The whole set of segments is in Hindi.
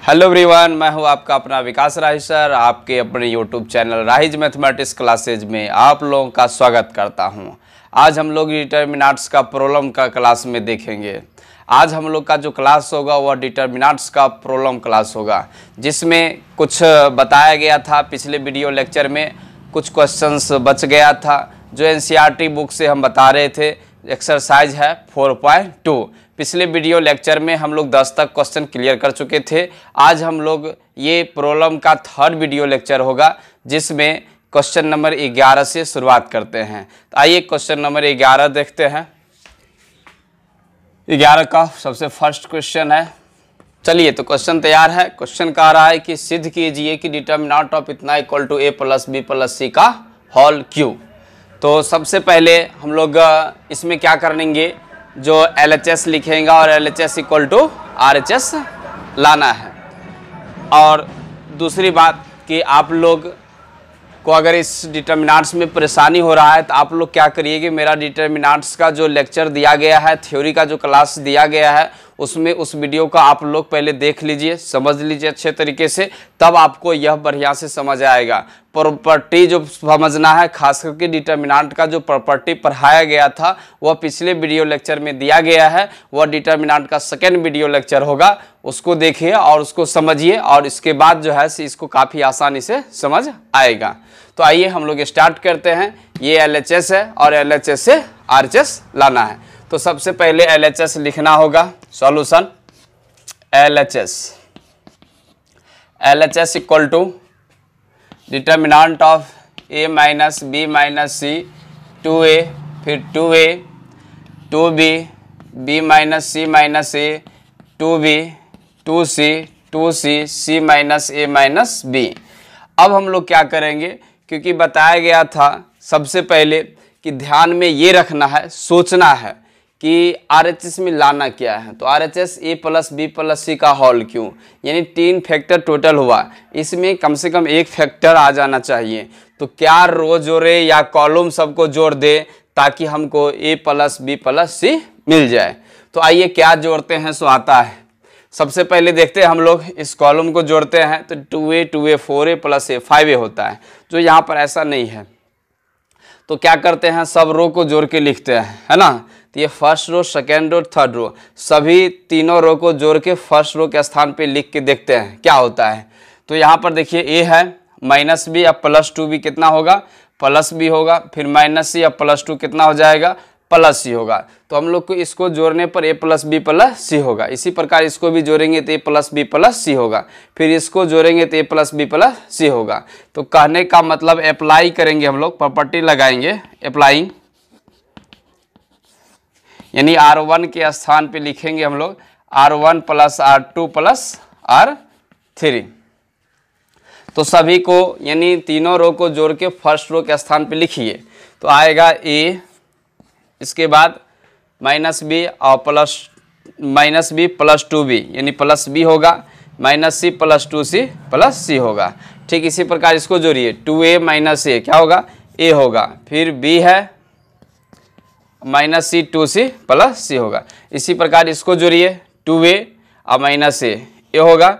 हेलो एवरीवन, मैं हूं आपका अपना विकास राहिज सर। आपके अपने यूट्यूब चैनल राहिज मैथमेटिक्स क्लासेज में आप लोगों का स्वागत करता हूं। आज हम लोग डिटर्मिनेंट्स का प्रॉब्लम का क्लास में देखेंगे। आज हम लोग का जो क्लास होगा वह डिटर्मिनेंट्स का प्रॉब्लम क्लास होगा, जिसमें कुछ बताया गया था पिछले वीडियो लेक्चर में, कुछ क्वेश्चंस बच गया था जो एनसीईआरटी बुक से हम बता रहे थे। एक्सरसाइज है 4.2। पिछले वीडियो लेक्चर में हम लोग 10 तक क्वेश्चन क्लियर कर चुके थे। आज हम लोग ये प्रॉब्लम का थर्ड वीडियो लेक्चर होगा, जिसमें क्वेश्चन नंबर 11 से शुरुआत करते हैं। तो आइए क्वेश्चन नंबर 11 देखते हैं। 11 का सबसे फर्स्ट क्वेश्चन है। चलिए, तो क्वेश्चन तैयार है। क्वेश्चन कह रहा है कि सिद्ध कीजिए कि डिटर्मिनेंट ऑफ इतना equal to a plus b plus c का होल क्यू। तो सबसे पहले हम लोग इसमें क्या करेंगे, जो LHS लिखेंगे और LHS इक्वल टू RHS लाना है। और दूसरी बात कि आप लोग को अगर इस डिटर्मिनेंट्स में परेशानी हो रहा है तो आप लोग क्या करिए कि मेरा डिटर्मिनेंट्स का जो लेक्चर दिया गया है, थ्योरी का जो क्लास दिया गया है, उसमें उस वीडियो का आप लोग पहले देख लीजिए, समझ लीजिए अच्छे तरीके से, तब आपको यह बढ़िया से समझ आएगा। प्रॉपर्टी जो समझना है, खास करके डिटर्मिनेंट का जो प्रॉपर्टी पढ़ाया गया था वह पिछले वीडियो लेक्चर में दिया गया है। वह डिटर्मिनेंट का सेकेंड वीडियो लेक्चर होगा, उसको देखिए और उसको समझिए, और इसके बाद जो है इसको काफ़ी आसानी से समझ आएगा। तो आइए हम लोग स्टार्ट करते हैं। ये LHS है और LHS से RHS लाना है। तो सबसे पहले LHS लिखना होगा। Solution LHS equal to determinant of a minus b minus c 2a, फिर 2a 2b b minus c minus a 2b 2c 2c c minus a minus b। अब हम लोग क्या करेंगे, क्योंकि बताया गया था सबसे पहले कि ध्यान में ये रखना है, सोचना है कि RHS में लाना क्या है। तो RHS a plus b plus c का होल क्यों, यानी 3 फैक्टर टोटल हुआ, इसमें कम से कम एक फैक्टर आ जाना चाहिए। तो क्या रो जोड़े या कॉलम सबको जोड़ दे ताकि हमको a plus b plus c मिल जाए। तो आइए क्या जोड़ते हैं सो आता है। सबसे पहले देखते हैं हम लोग इस कॉलम को जोड़ते हैं। तो 2a 2a 4a plus a 5a होता है, जो यहाँ पर ऐसा नहीं है। तो क्या करते हैं, सब रो को जोड़ के लिखते हैं, है ना। तो ये first row, second row, third row, सभी तीनों रो को जोड़ के फर्स्ट रो के स्थान पे लिख के देखते हैं क्या होता है। तो यहाँ पर देखिए a है माइनस b, अब प्लस 2b कितना होगा, प्लस b होगा, फिर माइनस c, अब प्लस 2 कितना हो जाएगा, प्लस c होगा। तो हम लोग को इसको जोड़ने पर a plus b plus c होगा। इसी प्रकार इसको भी जोड़ेंगे तो a plus b plus c होगा, फिर इसको जोड़ेंगे तो a plus b plus c होगा। तो कहने का मतलब अप्लाई करेंगे हम लोग, प्रॉपर्टी लगाएंगे, अप्लाइंग, यानी R1 के स्थान पे लिखेंगे हम लोग R1 plus R2 plus R3। तो सभी को यानी तीनों रो को जोड़ के फर्स्ट रो के स्थान पे लिखिए। तो आएगा a, इसके बाद माइनस b और plus minus b plus 2b, यानी प्लस b होगा, minus c plus 2c plus c होगा। ठीक इसी प्रकार इसको जोड़िए, 2a माइनस a क्या होगा, a होगा, फिर b है minus c 2c plus c होगा। इसी प्रकार इसको जोड़िए, 2a और माइनस a होगा,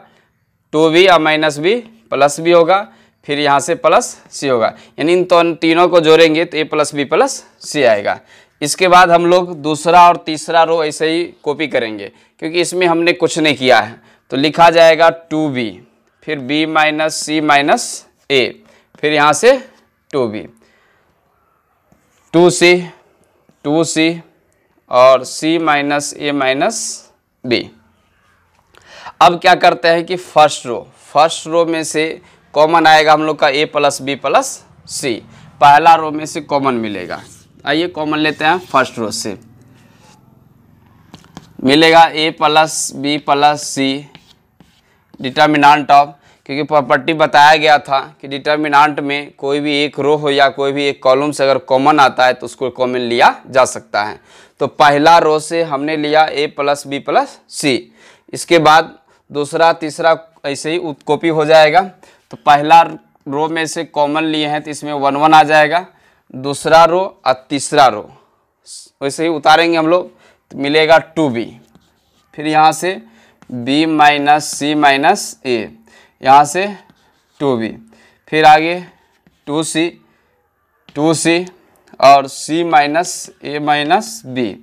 2b और माइनस b प्लस b होगा, फिर यहाँ से प्लस c होगा, यानी इन तीनों को जोड़ेंगे तो a plus b plus c आएगा। इसके बाद हम लोग दूसरा और तीसरा रो ऐसे ही कॉपी करेंगे, क्योंकि इसमें हमने कुछ नहीं किया है। तो लिखा जाएगा 2b, फिर b minus c minus a, फिर यहाँ से 2b 2c 2c और c minus a minus b। अब क्या करते हैं कि फर्स्ट रो में से कॉमन आएगा हम लोग का a plus b plus c, पहला रो में से कॉमन मिलेगा। आइए कॉमन लेते हैं, फर्स्ट रो से मिलेगा a plus b plus c determinant of, क्योंकि प्रॉपर्टी बताया गया था कि डिटर्मिनेंट में कोई भी एक रो हो या कोई भी एक कॉलम से अगर कॉमन आता है तो उसको कॉमन लिया जा सकता है। तो पहला रो से हमने लिया a plus b plus c, इसके बाद दूसरा तीसरा ऐसे ही कॉपी हो जाएगा। तो पहला रो में से कॉमन लिए हैं तो इसमें 1 1 आ जाएगा, दूसरा रो और तीसरा रो वैसे ही उतारेंगे हम लोग तो मिलेगा 2b, फिर यहाँ से बी माइनस सी माइनस ए, यहाँ से 2b, फिर आगे 2c और c माइनस ए माइनस बी।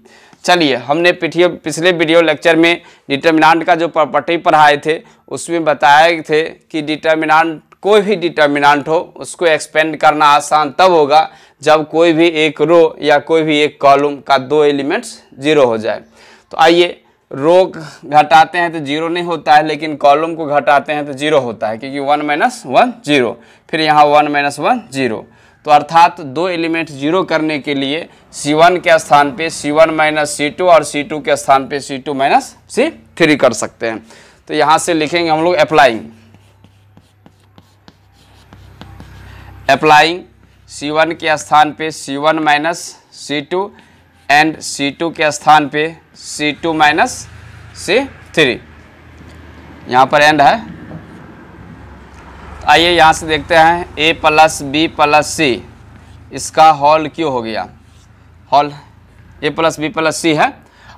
चलिए, हमने पिछले वीडियो लेक्चर में डिटर्मिनेंट का जो प्रॉपर्टी पढ़ाए थे उसमें बताए थे कि डिटर्मिनेंट, कोई भी डिटर्मिनेंट हो उसको एक्सपेंड करना आसान तब होगा जब कोई भी एक रो या कोई भी एक कॉलम का 2 एलिमेंट्स 0 हो जाए। तो आइए, रो घटाते हैं तो 0 नहीं होता है, लेकिन कॉलम को घटाते हैं तो 0 होता है, क्योंकि 1 माइनस 1 0, फिर यहाँ 1 माइनस 1 0। तो अर्थात 2 एलिमेंट 0 करने के लिए C1 के स्थान पे C1 माइनस C2 और C2 के स्थान पे C2 माइनस C3 कर सकते हैं। तो यहाँ से लिखेंगे हम लोग अप्लाइंग C1 के स्थान पे C1 minus C2 and C2 के स्थान पे C2 माइनस C3, यहाँ पर एंड है। आइए यहाँ से देखते हैं a plus B plus C, इसका होल क्यों हो गया, whole a plus B plus C है,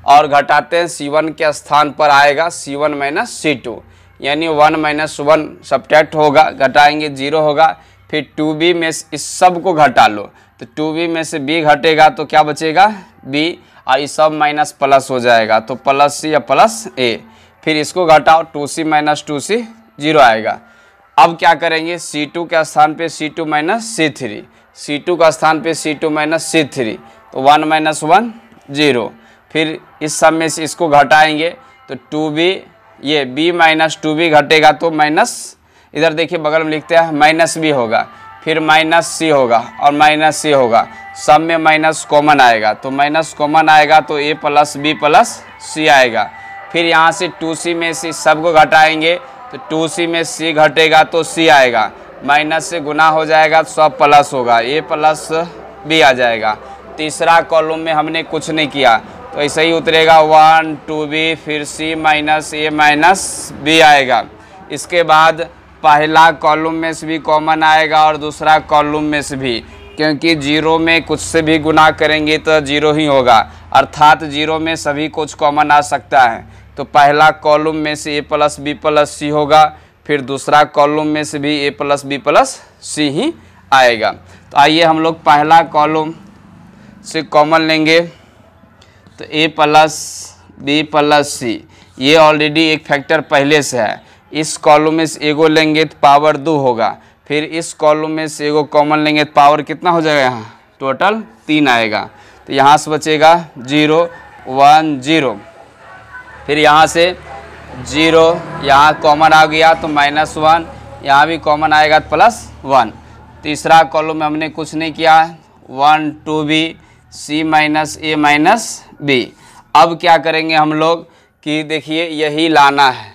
और घटाते हैं C1 के स्थान पर आएगा C1 माइनस C2, यानी 1 माइनस 1 सब्ट्रैक्ट होगा, घटाएंगे 0 होगा, फिर 2b में इस सब को घटा लो, तो 2b में से b घटेगा तो क्या बचेगा b, और इस सब माइनस प्लस हो जाएगा तो प्लस c या प्लस a, फिर इसको घटाओ 2c माइनस 2c 0 आएगा। अब क्या करेंगे, C2 के स्थान पे C2 माइनस C3, C2 का स्थान पे C2 माइनस C3, तो 1 माइनस 1 0, फिर इस सब में से इसको घटाएंगे तो 2b, ये b माइनस 2b घटेगा तो माइनस, इधर देखिए बगल में लिखते हैं माइनस b होगा, फिर माइनस c होगा और माइनस c होगा, सब में माइनस कॉमन आएगा, तो माइनस कॉमन आएगा तो a plus b plus c आएगा। फिर यहाँ से 2c में से सबको घटाएंगे तो 2c में c घटेगा तो c आएगा, माइनस से गुना हो जाएगा तो सब प्लस होगा, a प्लस b आ जाएगा। तीसरा कॉलम में हमने कुछ नहीं किया तो ऐसे ही उतरेगा 1 2b, फिर c minus a minus b आएगा। इसके बाद पहला कॉलम में से भी कॉमन आएगा और दूसरा कॉलम में से भी, क्योंकि 0 में कुछ से भी गुना करेंगे तो 0 ही होगा, अर्थात 0 में सभी कुछ कॉमन आ सकता है। तो पहला कॉलम में से a प्लस बी प्लस सी होगा, फिर दूसरा कॉलम में से भी a प्लस बी प्लस सी ही आएगा। तो आइए हम लोग पहला कॉलम से कॉमन लेंगे, तो a प्लस बी प्लस सी, ये ऑलरेडी एक फैक्टर पहले से है, इस कॉलम में से एगो लेंगे तो पावर 2 होगा, फिर इस कॉलम में से एगो कॉमन लेंगे तो पावर कितना हो जाएगा, यहाँ टोटल 3 आएगा, तो यहाँ से बचेगा 0 1 0, फिर यहाँ से 0 यहाँ कॉमन आ गया तो माइनस 1, यहाँ भी कॉमन आएगा तो प्लस 1। तीसरा कॉलम में हमने कुछ नहीं किया, 1 2b c minus a minus b। अब क्या करेंगे हम लोग कि देखिए यही लाना है,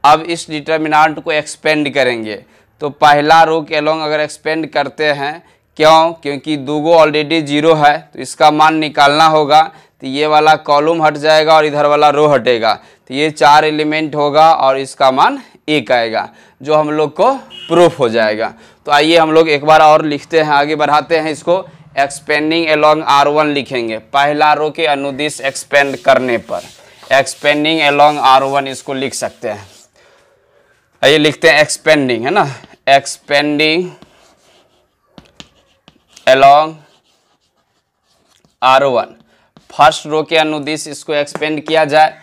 अब इस डिटर्मिनेंट को एक्सपेंड करेंगे, तो पहला रो के अलोंग अगर एक्सपेंड करते हैं, क्यों, क्योंकि दूगो ऑलरेडी 0 है तो इसका मान निकालना होगा, तो ये वाला कॉलम हट जाएगा और इधर वाला रो हटेगा, तो ये 4 एलिमेंट होगा और इसका मान 1 आएगा, जो हम लोग को प्रूफ हो जाएगा। तो आइए हम लोग एक बार और लिखते हैं, आगे बढ़ाते हैं इसको, एक्सपेंडिंग अलोंग R1 लिखेंगे, पहला रो के अनुदिश एक्सपेंड करने पर एक्सपेंडिंग अलोंग R1 इसको लिख सकते हैं। आइए लिखते हैं एक्सपेंडिंग, है ना, expanding along R1, first row के अनुदिश इसको एक्सपेंड किया जाए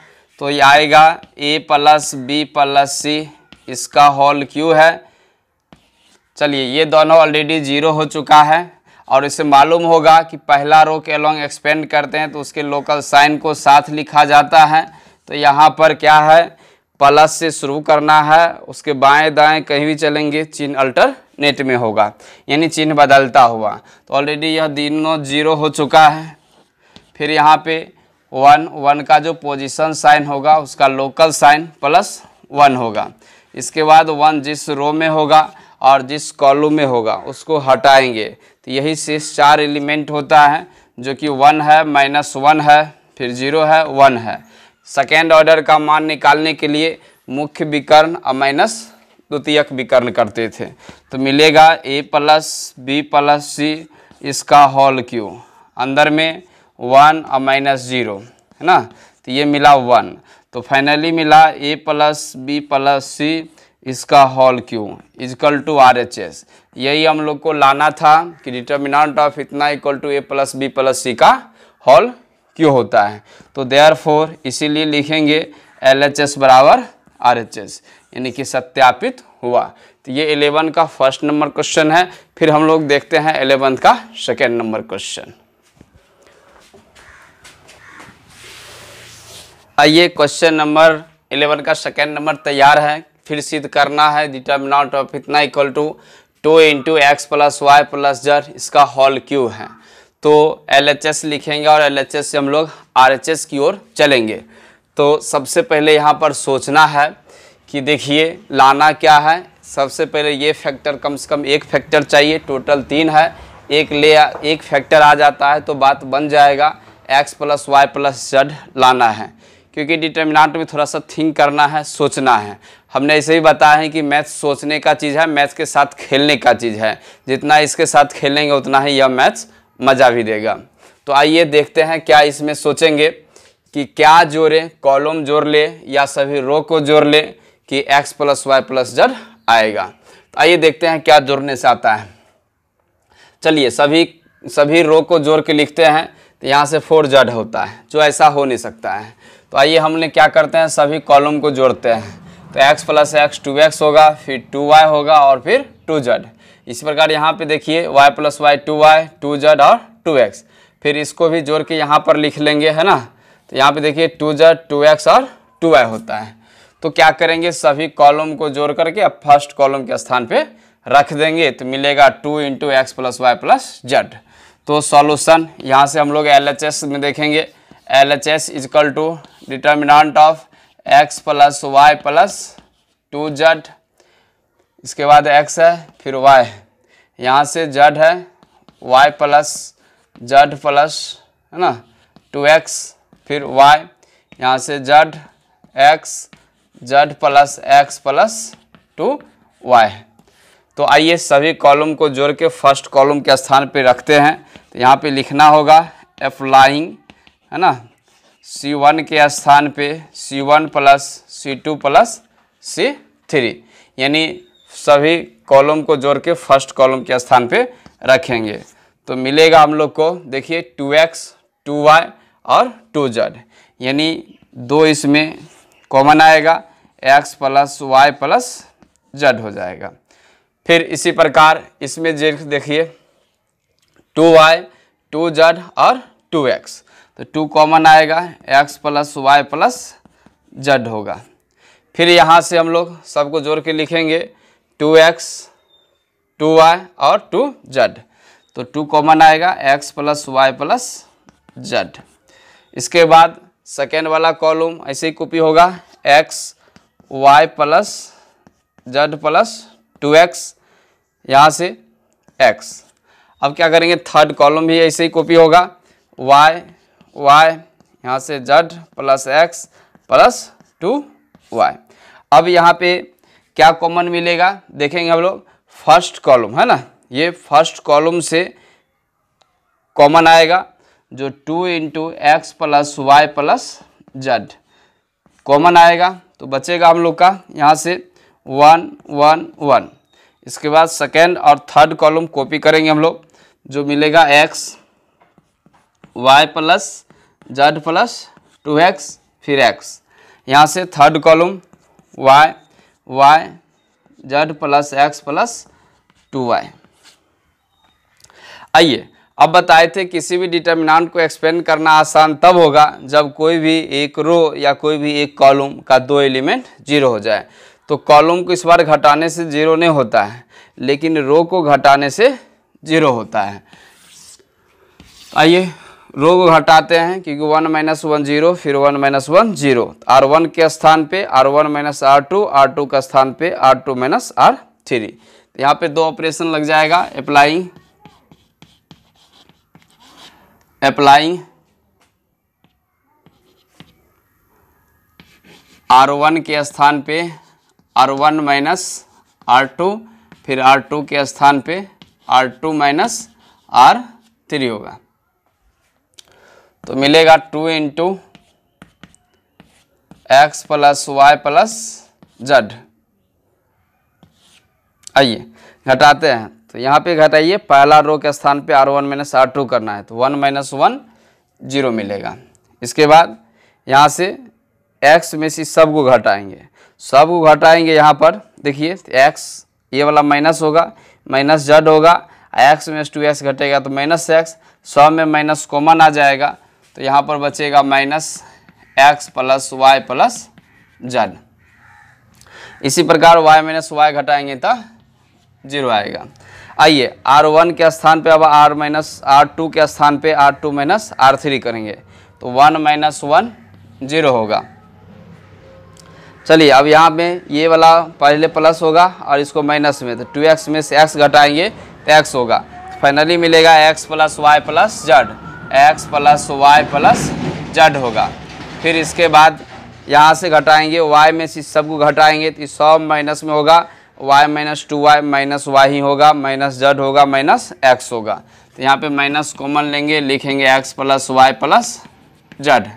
तो ये आएगा a plus B plus C, इसका होल क्यू है। चलिए, ये दोनों ऑलरेडी 0 हो चुका है और इसे मालूम होगा कि पहला रो के अलोंग एक्सपेंड करते हैं तो उसके लोकल साइन को साथ लिखा जाता है। तो यहाँ पर क्या है, प्लस से शुरू करना है, उसके बाएं दाएं कहीं भी चलेंगे चिन्ह अल्टरनेट में होगा, यानी चिन्ह बदलता हुआ। तो ऑलरेडी यह दोनों 0 हो चुका है। फिर यहाँ पे 1 का जो पोजीशन साइन होगा उसका लोकल साइन +1 होगा। इसके बाद 1 जिस रो में होगा और जिस कॉलम में होगा उसको हटाएंगे, तो यही शेष 4 एलिमेंट होता है, जो कि 1 है, -1 है, फिर 0 है, 1 है। सेकेंड ऑर्डर का मान निकालने के लिए मुख्य विकर्ण और माइनस द्वितीयक विकर्ण करते थे, तो मिलेगा a plus B plus C, इसका होल क्यू, अंदर में 1 और -0 है ना, तो ये मिला 1। तो फाइनली मिला a plus B plus C इसका whole cube equal to RHS। यही हम लोग को लाना था कि डिटर्मिनेंट ऑफ इतना equal to a plus B plus C का होल क्यू होता है। तो देयरफॉर इसीलिए लिखेंगे LHS बराबर RHS, यानी कि सत्यापित हुआ। तो ये 11 का फर्स्ट नंबर क्वेश्चन है। फिर हम लोग देखते हैं 11 का सेकेंड नंबर क्वेश्चन। आइए क्वेश्चन नंबर 11 का सेकेंड नंबर तैयार है। फिर सिद्ध करना है डिटर्मिनेंट ऑफ इतना equal to 2 into x plus Y plus Z इसका होल क्यू है। तो LHS लिखेंगे और LHS से हम लोग RHS की ओर चलेंगे। तो सबसे पहले यहाँ पर सोचना है कि देखिए लाना क्या है। सबसे पहले ये फैक्टर कम से कम एक फैक्टर चाहिए, टोटल 3 है, एक फैक्टर आ जाता है तो बात बन जाएगा। x plus Y plus z लाना है, क्योंकि डिटर्मिनेंट में थोड़ा सा थिंक करना है, सोचना है। हमने ऐसे ही बताया है कि मैथ्स सोचने का चीज़ है, मैथ्स के साथ खेलने का चीज़ है। जितना इसके साथ खेलेंगे उतना ही यह मैथ्स मज़ा भी देगा। तो आइए देखते हैं क्या इसमें सोचेंगे कि क्या जोड़े, कॉलम जोड़ ले या सभी रो को जोड़ ले कि x plus Y plus z आएगा। तो आइए देखते हैं क्या जोड़ने से आता है। चलिए सभी रो को जोड़ के लिखते हैं। तो यहाँ से 4z होता है, जो ऐसा हो नहीं सकता है। तो आइए हमने क्या करते हैं, सभी कॉलम को जोड़ते हैं। तो x प्लस एक्स 2x होगा, फिर 2y होगा और फिर 2z। इसी प्रकार यहाँ पे देखिए y plus Y 2y 2z और 2x। फिर इसको भी जोड़ के यहाँ पर लिख लेंगे, है ना। तो यहाँ पे देखिए 2z 2x और 2y होता है। तो क्या करेंगे, सभी कॉलम को जोड़ करके अब फर्स्ट कॉलम के स्थान पे रख देंगे। तो मिलेगा 2 into x plus Y plus z. तो सॉल्यूशन यहाँ से हम लोग LHS में देखेंगे। LHS equal to determinant of x plus Y plus 2z, इसके बाद x है फिर y, यहाँ से z है y प्लस z प्लस, है ना, 2x, फिर y, यहाँ से z x z plus x plus 2y। तो आइए सभी कॉलम को जोड़ के फर्स्ट कॉलम के स्थान पे रखते हैं। तो यहाँ पे लिखना होगा अप्लाइंग, है ना, C1 के स्थान पे C1 plus C2 plus C3, यानी सभी कॉलम को जोड़ के फर्स्ट कॉलम के स्थान पे रखेंगे। तो मिलेगा हम लोग को देखिए 2x 2y और 2z, यानी 2 इसमें कॉमन आएगा, x plus Y plus z हो जाएगा। फिर इसी प्रकार इसमें देखिए 2y 2z और 2x, तो 2 कॉमन आएगा, x plus Y plus z होगा। फिर यहाँ से हम लोग सबको जोड़ के लिखेंगे 2x 2y और 2z, तो 2 कॉमन आएगा, x plus Y plus z. इसके बाद सेकेंड वाला कॉलम ऐसे ही कॉपी होगा, x y plus z plus 2x, यहाँ से x। अब क्या करेंगे, थर्ड कॉलम भी ऐसे ही कॉपी होगा, y यहाँ से z plus x plus 2y। अब यहाँ पे क्या कॉमन मिलेगा देखेंगे हम लोग, फर्स्ट कॉलम, है ना, ये फर्स्ट कॉलम से कॉमन आएगा, जो 2 into x plus Y plus z common आएगा। तो बचेगा हम लोग का यहाँ से 1 1 1। इसके बाद सेकेंड और थर्ड कॉलम कॉपी करेंगे हम लोग, जो मिलेगा x y plus z plus 2x, फिर x, यहाँ से third column y Z plus x plus 2y। आइए अब बताए थे किसी भी डिटर्मिनेंट को एक्सपेंड करना आसान तब होगा जब कोई भी एक रो या कोई भी एक कॉलम का 2 एलिमेंट 0 हो जाए। तो कॉलम को इस बार घटाने से 0 नहीं होता है, लेकिन रो को घटाने से 0 होता है। आइए रो को घटाते हैं, क्योंकि 1 माइनस 1 0, फिर 1 माइनस 1 0, R1 के स्थान पे R1 माइनस R2, R2 का स्थान पे R2 माइनस R3। यहाँ पे 2 ऑपरेशन लग जाएगा, अप्लाइंग R1 के स्थान पे R1 माइनस R2, फिर R2 के स्थान पे R2 माइनस R3 होगा। तो मिलेगा 2 into x plus Y plus z. आइए घटाते हैं, तो यहाँ पे घटाइए, पहला रो के स्थान पे R1 माइनस R2 करना है, तो 1 माइनस 1 0 मिलेगा। इसके बाद यहाँ से x में से सब को घटाएंगे, सब को घटाएंगे। यहाँ पर देखिए x ये वाला माइनस होगा, माइनस जेड होगा, x में 2x घटेगा तो माइनस x, 100 में माइनस कॉमन आ जाएगा, तो यहाँ पर बचेगा minus x plus Y plus z. इसी प्रकार y माइनस वाई घटाएंगे तो 0 आएगा। आइए R1 के स्थान पे अब R माइनस R2 के स्थान पे R2 माइनस R3 करेंगे, तो 1 माइनस 1 0 होगा। चलिए अब यहाँ पे ये वाला पहले प्लस होगा और इसको माइनस में, तो 2x में से x घटाएंगे तो x होगा, तो फाइनली मिलेगा x plus Y plus z, x plus Y plus z होगा। फिर इसके बाद यहाँ से घटाएंगे, y में से सबको घटाएंगे तो 100 माइनस में होगा, y minus 2y minus why he होगा, माइनस जेड होगा माइनस x होगा, तो यहाँ पे माइनस कॉमन लेंगे, लिखेंगे x plus Y plus z.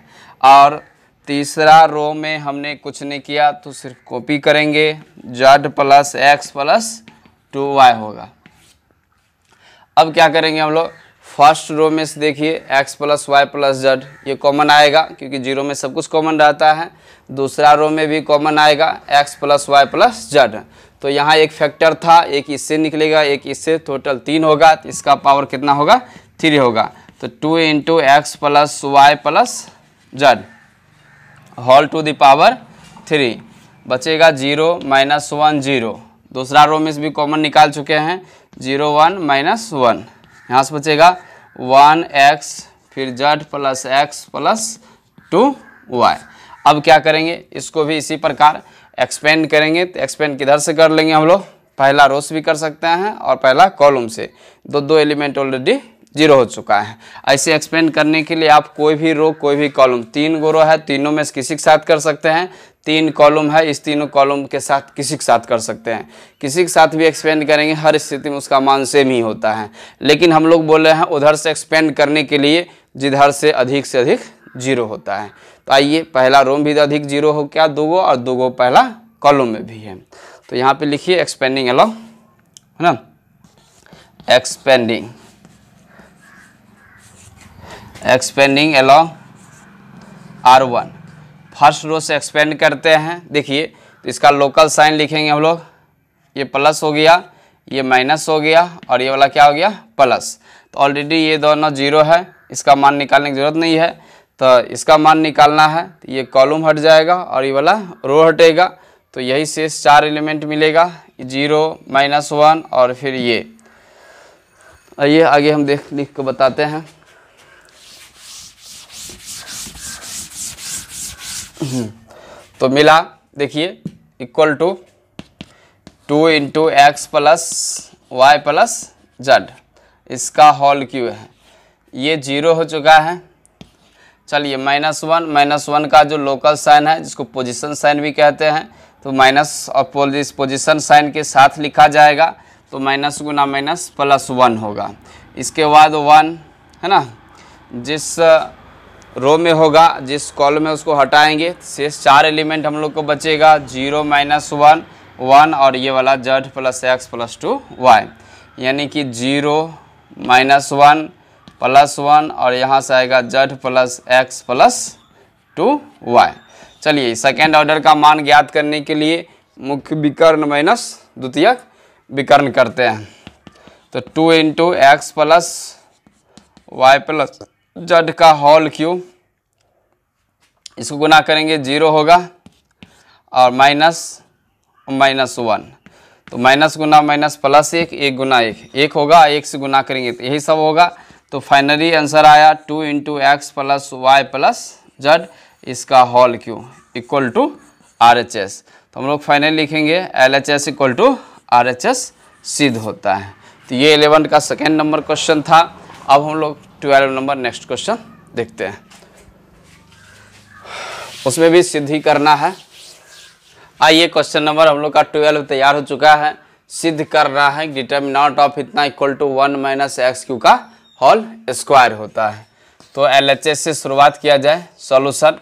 और तीसरा रो में हमने कुछ नहीं किया तो सिर्फ कॉपी करेंगे, Z plus x plus 2y होगा। अब क्या करेंगे हम लोग, फर्स्ट रो में से देखिए x plus Y plus z ये कॉमन आएगा क्योंकि जीरो में सब कुछ कॉमन रहता है। दूसरा रो में भी कॉमन आएगा x plus Y plus z, तो यहाँ एक फैक्टर था, एक इससे निकलेगा एक इससे, टोटल 3 होगा, तो इसका पावर कितना होगा 3 होगा, तो 2 into x plus Y plus z whole to the power 3। बचेगा 0 माइनस 1 0, दूसरा रो में भी कॉमन निकाल चुके हैं, 0 1 माइनस 1, यहाँ से बचेगा 1x फिर z plus x plus 2y। अब क्या करेंगे, इसको भी इसी प्रकार एक्सपेंड करेंगे, तो एक्सपेंड किधर से कर लेंगे हम लोग, पहला रो से भी कर सकते हैं और पहला कॉलम से, दो एलिमेंट ऑलरेडी 0 हो चुका है। ऐसे एक्सपेंड करने के लिए आप कोई भी रो कोई भी कॉलम, 3 गो रो है, तीनों में से किसी के साथ कर सकते हैं, 3 कॉलम है, इस तीनों कॉलम के साथ किसी के साथ कर सकते हैं, किसी के साथ भी एक्सपेंड करेंगे, हर स्थिति में उसका मान सेम ही होता है। लेकिन हम लोग बोल रहे हैं उधर से एक्सपेंड करने के लिए जिधर से अधिक 0 होता है। तो आइए पहला रो में भी अधिक 0 हो क्या, 2 गो, और 2 गो पहला कॉलम में भी है, तो यहाँ पे लिखिए एक्सपेंडिंग अलोंग, है ना, एक्सपेंडिंग अलोंग R1। फर्स्ट रो से एक्सपेंड करते हैं, देखिए तो इसका लोकल साइन लिखेंगे हम लोग, ये प्लस हो गया, ये माइनस हो गया, और ये वाला क्या हो गया प्लस, तो ऑलरेडी ये दोनों 0 है, इसका मान निकालने की ज़रूरत नहीं है, तो इसका मान निकालना है, तो ये कॉलम हट जाएगा और ये वाला रो हटेगा, तो यही शेष 4 एलिमेंट मिलेगा, 0 माइनस 1 और फिर ये। आइए आगे हम लिख के बताते हैं। तो मिला, देखिए equal to 2 into x plus Y plus Z, इसका होल क्यू है, ये 0 हो चुका है। चलिए माइनस वन का जो लोकल साइन है जिसको पोजीशन साइन भी कहते हैं, तो माइनस और पोजीशन साइन के साथ लिखा जाएगा, तो माइनस गुना माइनस प्लस 1 होगा। इसके बाद 1 है ना, जिस रो में होगा जिस कॉलम में उसको हटाएंगे, शेष 4 एलिमेंट हम लोग को बचेगा, 0 माइनस 1 1 और ये वाला z plus x plus 2y, यानी कि 0 माइनस 1 प्लस 1 और यहाँ से आएगा z plus x plus 2y। चलिए सेकेंड ऑर्डर का मान ज्ञात करने के लिए मुख्य विकर्ण माइनस द्वितीयक विकर्ण करते हैं, तो 2 into x plus Y plus z का होल क्यूब, इसको गुना करेंगे 0 होगा और माइनस 1, तो माइनस गुना माइनस प्लस 1, 1 गुना 1 होगा, 1 से गुना करेंगे तो यही सब होगा। तो फाइनली आंसर आया 2 into x plus Y plus Z, इसका whole cube equal to RHS। तो हम लोग फाइनली लिखेंगे LHS इक्वल टू RHS सिद्ध होता है। तो ये 11 का सेकेंड नंबर क्वेश्चन था। अब हम लोग 12 नंबर नेक्स्ट क्वेश्चन देखते हैं, उसमें भी सिद्ध ही करना है। आइए क्वेश्चन नंबर हम लोग का 12 तैयार हो चुका है, सिद्ध करना है डिटर्मिनेंट ऑफ इतना equal to 1 minus x cube का होल स्क्वायर होता है। तो LHS से शुरुआत किया जाए। सॉल्यूशन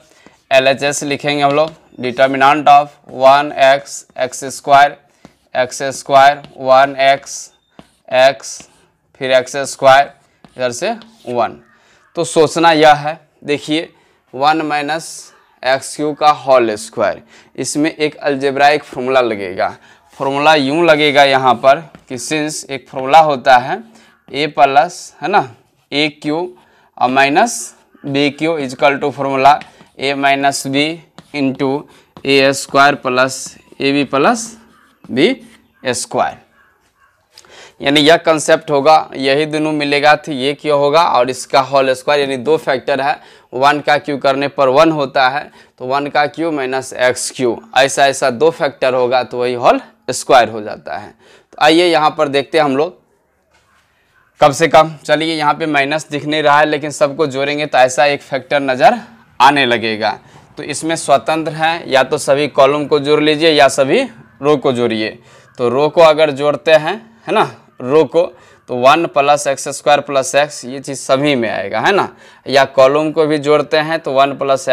LHS लिखेंगे हम लोग, determinant of 1x x square 1x x फिर एक्स स्क्वायर इधर से 1। तो सोचना यह है, देखिए 1 माइनस एक्स क्यू का होल स्क्वायर, इसमें एक अलजेब्राइक फॉर्मूला लगेगा। फॉर्मूला यूं लगेगा यहाँ पर कि सिंस एक फॉर्मूला होता है a प्लस है ना ए क्यू और minus B cube equal to formula a minus B into A square plus A B plus B square. यानी यह कंसेप्ट होगा, यही दोनों मिलेगा तो ये क्यों होगा और इसका होल स्क्वायर, यानी दो फैक्टर है, 1 का क्यू करने पर 1 होता है तो 1 का क्यू माइनस एक्स क्यू, ऐसा ऐसा दो फैक्टर होगा तो वही होल स्क्वायर हो जाता है। तो आइए यहाँ पर देखते हैं हम लोग कम से कम, चलिए यहाँ पे माइनस दिख नहीं रहा है लेकिन सबको जोड़ेंगे तो ऐसा एक फैक्टर नज़र आने लगेगा। तो इसमें स्वतंत्र है, या तो सभी कॉलम को जोड़ लीजिए या सभी रो को जोड़िए। तो रो को अगर जोड़ते हैं है ना, रो को, तो 1 plus x square plus x ये चीज़ सभी में आएगा है ना, या कॉलम को भी जोड़ते हैं तो 1 प्लस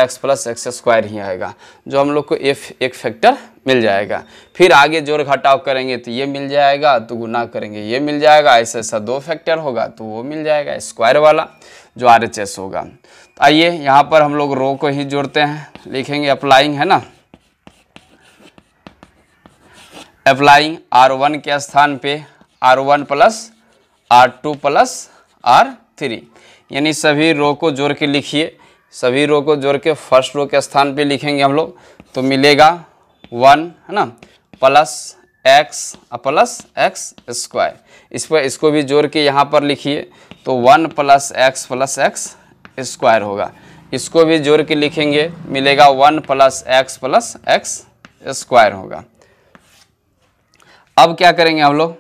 एक्स स्क्वायर ही आएगा, जो हम लोग को एक फैक्टर मिल जाएगा। फिर आगे जोड़ घटाव करेंगे तो ये मिल जाएगा, तो गुना करेंगे ये मिल जाएगा, ऐसा ऐसा दो फैक्टर होगा तो वो मिल जाएगा स्क्वायर वाला जो RHS होगा। तो आइए यहाँ पर हम लोग रो को ही जोड़ते हैं, लिखेंगे अप्लाइंग है ना, अप्लाइंग R1 के स्थान पे R1 plus R2 plus R3, यानी सभी रो को जोड़ के लिखिए, सभी रो को जोड़ के फर्स्ट रो के स्थान पे लिखेंगे हम लोग, तो मिलेगा 1 है ना प्लस एक्स स्क्वायर। इस पर इसको भी जोड़ के यहाँ पर लिखिए तो 1 प्लस एक्स स्क्वायर होगा। इसको भी जोड़ के लिखेंगे, मिलेगा 1 प्लस एक्स स्क्वायर होगा। अब क्या करेंगे हम लोग,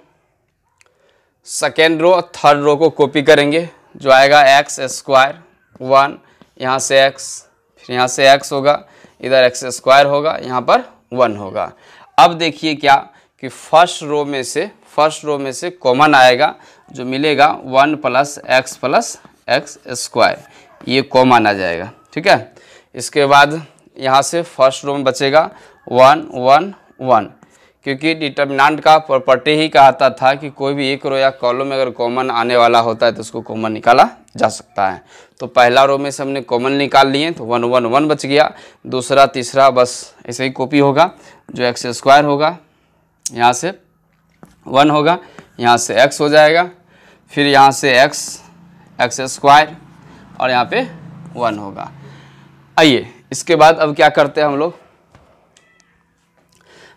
सेकेंड रो थर्ड रो को कॉपी करेंगे, जो आएगा एक्स स्क्वायर 1, यहाँ से एक्स, फिर यहाँ से एक्स होगा, इधर एक्स स्क्वायर होगा, यहाँ पर 1 होगा। अब देखिए क्या कि फर्स्ट रो में से कॉमन आएगा, जो मिलेगा 1 प्लस एक्स स्क्वायर, ये कॉमन आ जाएगा, ठीक है। इसके बाद यहाँ से फर्स्ट रो में बचेगा 1 1 1, क्योंकि डिटर्मिनेंट का प्रॉपर्टी ही कहता था कि कोई भी एक रो या कॉलम में अगर कॉमन आने वाला होता है तो उसको कॉमन निकाला जा सकता है। तो पहला रो में से हमने कॉमन निकाल लिए तो 1 1 1 बच गया, दूसरा तीसरा बस ऐसे ही कॉपी होगा, जो एक्स स्क्वायर होगा यहाँ से 1 होगा, यहाँ से एक्स हो जाएगा, फिर यहाँ से एक्स स्क्वायर और यहाँ पे 1 होगा। आइए इसके बाद अब क्या करते हैं हम लोग,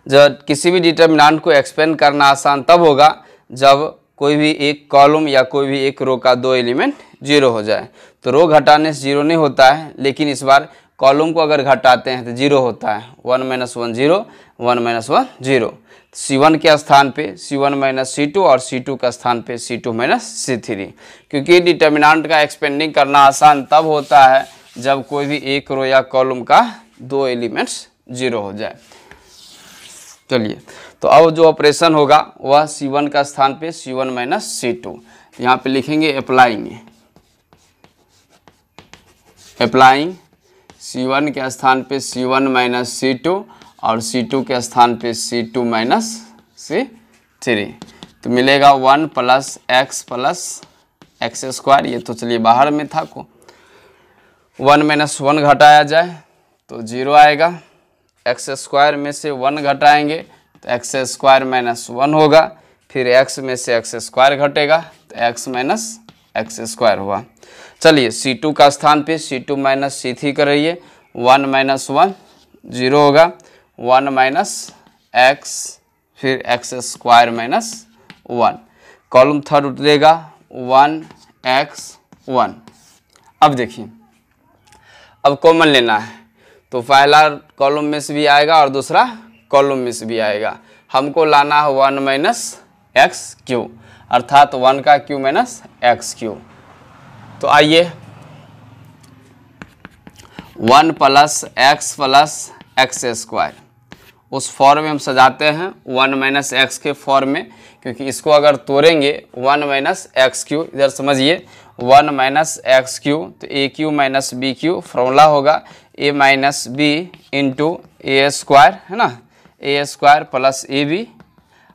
जब किसी भी डिटर्मिनेंट को एक्सपेंड करना आसान तब होगा जब कोई भी एक कॉलम या कोई भी एक रो का दो एलिमेंट 0 हो जाए। तो रो घटाने से 0 नहीं होता है, लेकिन इस बार कॉलम को अगर घटाते हैं तो 0 होता है, 1 - 1 0, 1 - 1 0। C1 के स्थान पे C1 - C2 और C2 का स्थान पे C2 - C3, क्योंकि डिटर्मिनेंट का एक्सपेंडिंग करना आसान तब होता है जब कोई भी एक रो या कॉलम का दो एलिमेंट्स 0 हो जाए। चलिए, तो अब जो ऑपरेशन होगा वह C1 का स्थान पे C1 - C2, यहाँ पे लिखेंगे अप्लाइंग C1 के स्थान पे C1 - C2 और C2 के स्थान पे C2 - C3, तो मिलेगा 1 प्लस एक्स स्क्वायर। ये तो चलिए बाहर में था को 1 - 1 घटाया जाए तो 0 आएगा, एक्स स्क्वायर में से 1 घटाएंगे तो एक्स स्क्वायर -1 होगा, फिर एक्स में से एक्स स्क्वायर घटेगा तो एक्स एक्स स्क्वायर हुआ। चलिए C2 का स्थान पे C2 - C3 करिए, 1 - 1 0 होगा, 1 - एक्स फिर एक्स स्क्वायर -1, कॉलम थर्ड उतरेगा 1 x 1। अब देखिए, अब कॉमन लेना है तो पहला कॉलम में से भी आएगा और दूसरा कॉलम में से भी आएगा। हमको लाना है 1 - एक्स क्यू, अर्थात 1 का क्यू माइनस एक्स क्यू। तो आइए 1 प्लस एक्स स्क्वायर उस फॉर्म में हम सजाते हैं 1 - एक्स के फॉर्म में, क्योंकि इसको अगर तोड़ेंगे 1 - एक्स क्यू, इधर समझिए 1 - एक्स क्यू तो A cube minus B cube formula होगा, A minus B into A square, है ना, A square plus A B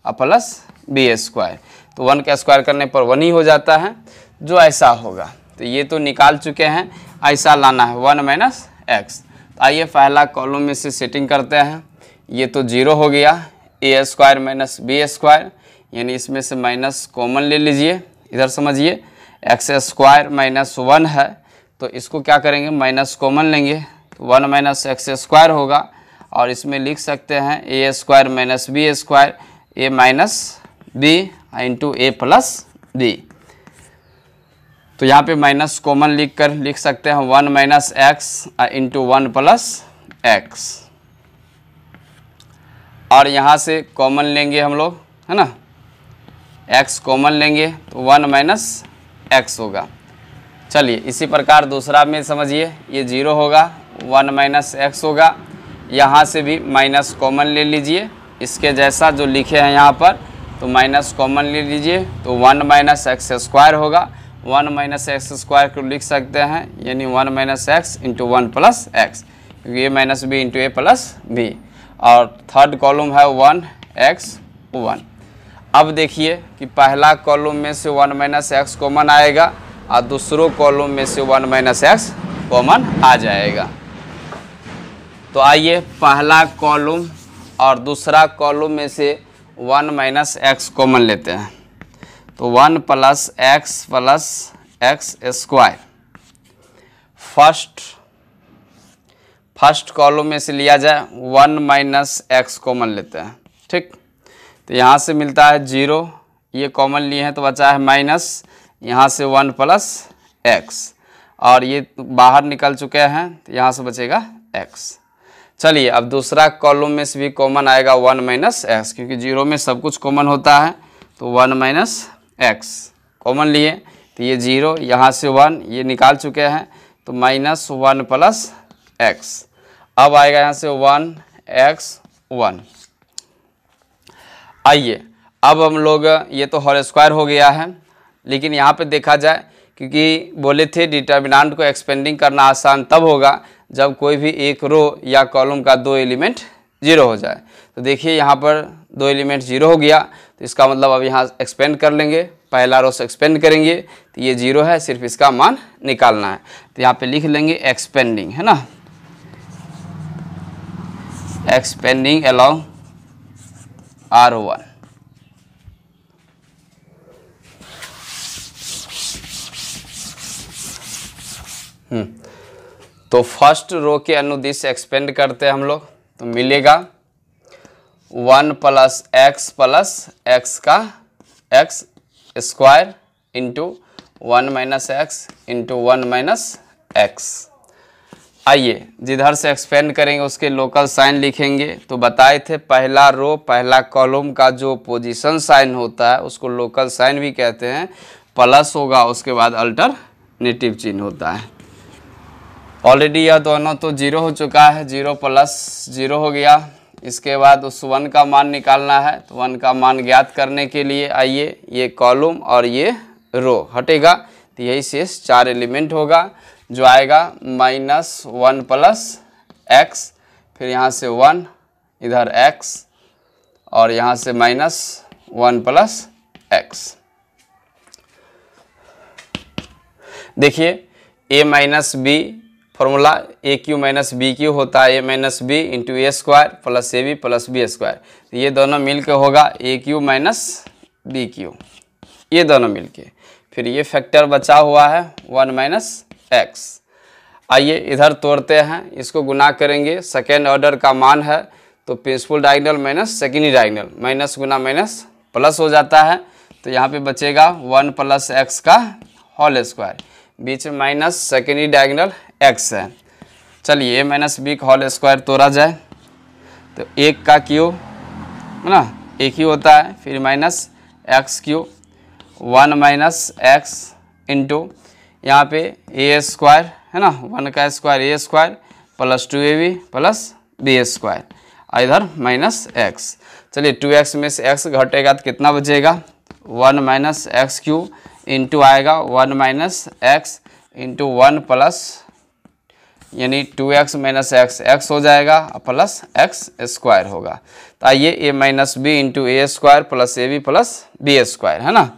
और प्लस बी स्क्वायर। तो 1 का स्क्वायर करने पर 1 ही हो जाता है, जो ऐसा होगा। तो ये तो निकाल चुके हैं, ऐसा लाना है 1 माइनस एक्स। तो आइए पहला कॉलम में से सेटिंग करते हैं। ये तो 0 हो गया, ए स्क्वायर माइनस बी स्क्वायर, यानी इसमें से माइनस कॉमन ले लीजिए। इधर समझिए एक्स स्क्वायर माइनस 1 है, तो इसको क्या करेंगे, माइनस कॉमन लेंगे, तो 1 माइनस एक्स स्क्वायर होगा। और इसमें लिख सकते हैं ए स्क्वायर माइनस बी स्क्वायर, ए माइनस बी इंटू ए प्लस बी। तो यहाँ पे माइनस कॉमन लिख सकते हैं 1 minus x into 1 plus x. और यहाँ से कॉमन लेंगे हम लोग, है ना, x कॉमन लेंगे तो 1 माइनस एक्स होगा। चलिए इसी प्रकार दूसरा में समझिए, ये 0 होगा, 1 माइनस एक्स होगा। यहाँ से भी माइनस कॉमन ले लीजिए, इसके जैसा जो लिखे हैं यहाँ पर, तो माइनस कॉमन ले लीजिए तो 1 माइनस एक्स स्क्वायर होगा। 1 माइनस एक्स स्क्वायर को लिख सकते हैं, यानी 1 minus x into 1 plus x, क्योंकि ए माइनस बी इंटू ए प्लस बी। और थर्ड कॉलम है 1 एक्स 1। अब देखिए कि पहला कॉलम में से 1 माइनस एक्स कॉमन आएगा और दूसरों कॉलम में से 1 माइनस एक्स कॉमन आ जाएगा। तो आइए पहला कॉलम और दूसरा कॉलम में से 1 माइनस एक्स कॉमन लेते हैं। तो 1 plus x square first column में से लिया जाए, 1 माइनस एक्स कॉमन लेते हैं, ठीक। तो यहाँ से मिलता है 0, ये कॉमन लिए हैं तो बचा है माइनस, यहाँ से 1 प्लस एक्स, और ये बाहर निकल चुके हैं तो यहाँ से बचेगा x। चलिए अब दूसरा कॉलम में से भी कॉमन आएगा 1 माइनस एक्स, क्योंकि 0 में सब कुछ कॉमन होता है। तो 1 माइनस एक्स कॉमन लिए तो ये 0, यहाँ से 1, ये निकाल चुके हैं तो माइनस 1 प्लस एक्स। अब आएगा यहाँ से 1 एक्स 1। आइए अब हम लोग, ये तो होल स्क्वायर हो गया है, लेकिन यहाँ पे देखा जाए, क्योंकि बोले थे डिटर्मिनेंट को एक्सपेंडिंग करना आसान तब होगा जब कोई भी एक रो या कॉलम का 2 एलिमेंट 0 हो जाए। तो देखिए यहाँ पर 2 एलिमेंट 0 हो गया, तो इसका मतलब अब यहाँ एक्सपेंड कर लेंगे, पहला रो से एक्सपेंड करेंगे तो ये 0 है, सिर्फ इसका मान निकालना है। तो यहाँ पे लिख लेंगे एक्सपेंडिंग, है ना, एक्सपेंडिंग अलोंग R1। तो फर्स्ट रो के अनुदिश एक्सपेंड करते हैं हम लोग, तो मिलेगा 1 प्लस एक्स का x square into 1 minus x into 1 minus x. आइए जिधर से एक्सपेंड करेंगे उसके लोकल साइन लिखेंगे। तो बताए थे पहला रो पहला कॉलम का जो पोजीशन साइन होता है उसको लोकल साइन भी कहते हैं, प्लस होगा उसके बाद अल्टरनेटिव चिन्ह होता है। ऑलरेडी यह दोनों तो 0 हो चुका है, 0 प्लस 0 हो गया। इसके बाद उस 1 का मान निकालना है, तो 1 का मान ज्ञात करने के लिए आइए ये कॉलम और ये रो हटेगा, तो यही शेष 4 एलिमेंट होगा, जो आएगा माइनस 1 प्लस एक्स, फिर यहाँ से 1 इधर x और यहाँ से माइनस 1 प्लस एक्स। देखिए a minus B formula A cube minus B cube होता है, A minus B into A square plus A B plus B square. तो ये दोनों मिलके होगा A cube minus B cube, ये दोनों मिलके। फिर ये फैक्टर बचा हुआ है 1 माइनस एक्स। आइए इधर तोड़ते हैं, इसको गुना करेंगे, सेकेंड ऑर्डर का मान है तो principal diagonal minus secondary diagonal, minus गुना माइनस प्लस हो जाता है। तो यहाँ पे बचेगा 1 प्लस एक्स का होल स्क्वायर, बीच में माइनस सेकेंडरी डायगोनल एक्स है। चलिए ए माइनस बी का होल स्क्वायर तोड़ा जाए तो 1 का क्यूब है ना, एक ही होता है, फिर minus x cube 1 minus x into यहाँ पे ए स्क्वायर है ना, 1 का square a square plus 2ab plus B square, इधर माइनस एक्स। चलिए 2x में से x घटेगा तो कितना बचेगा, 1 माइनस एक्स क्यूब इंटू आएगा 1 माइनस एक्स इंटू 1 प्लस यानी 2x माइनस एक्स एक्स हो जाएगा प्लस एक्स स्क्वायर होगा। तो आइए a minus B into A square plus A B plus B square, है ना।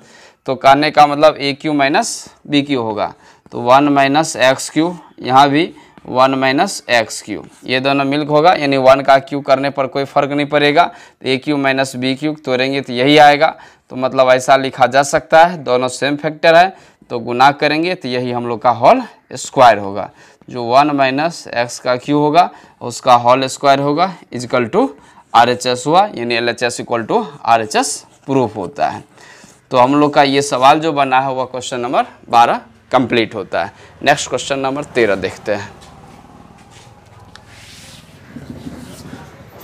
तो कहने का मतलब a cube minus B cube होगा। तो 1 माइनस एक्स क्यू, यहाँ भी 1 माइनस एक्स क्यू, ये दोनों मिल्क होगा, यानी 1 का क्यू करने पर कोई फर्क नहीं पड़ेगा। तो A cube minus B Q तोड़ेंगे तो यही आएगा। तो मतलब ऐसा लिखा जा सकता है, दोनों सेम फैक्टर है तो गुना करेंगे तो यही हम लोग का होल स्क्वायर होगा। जो 1 माइनस एक्स का क्यू होगा उसका होल स्क्वायर होगा इजकल टू RHS हुआ, यानी LHS equal to RHS proof होता है। तो हम लोग का ये सवाल जो बना है वह क्वेश्चन नंबर 12 कंप्लीट होता है। नेक्स्ट क्वेश्चन नंबर 13 देखते हैं।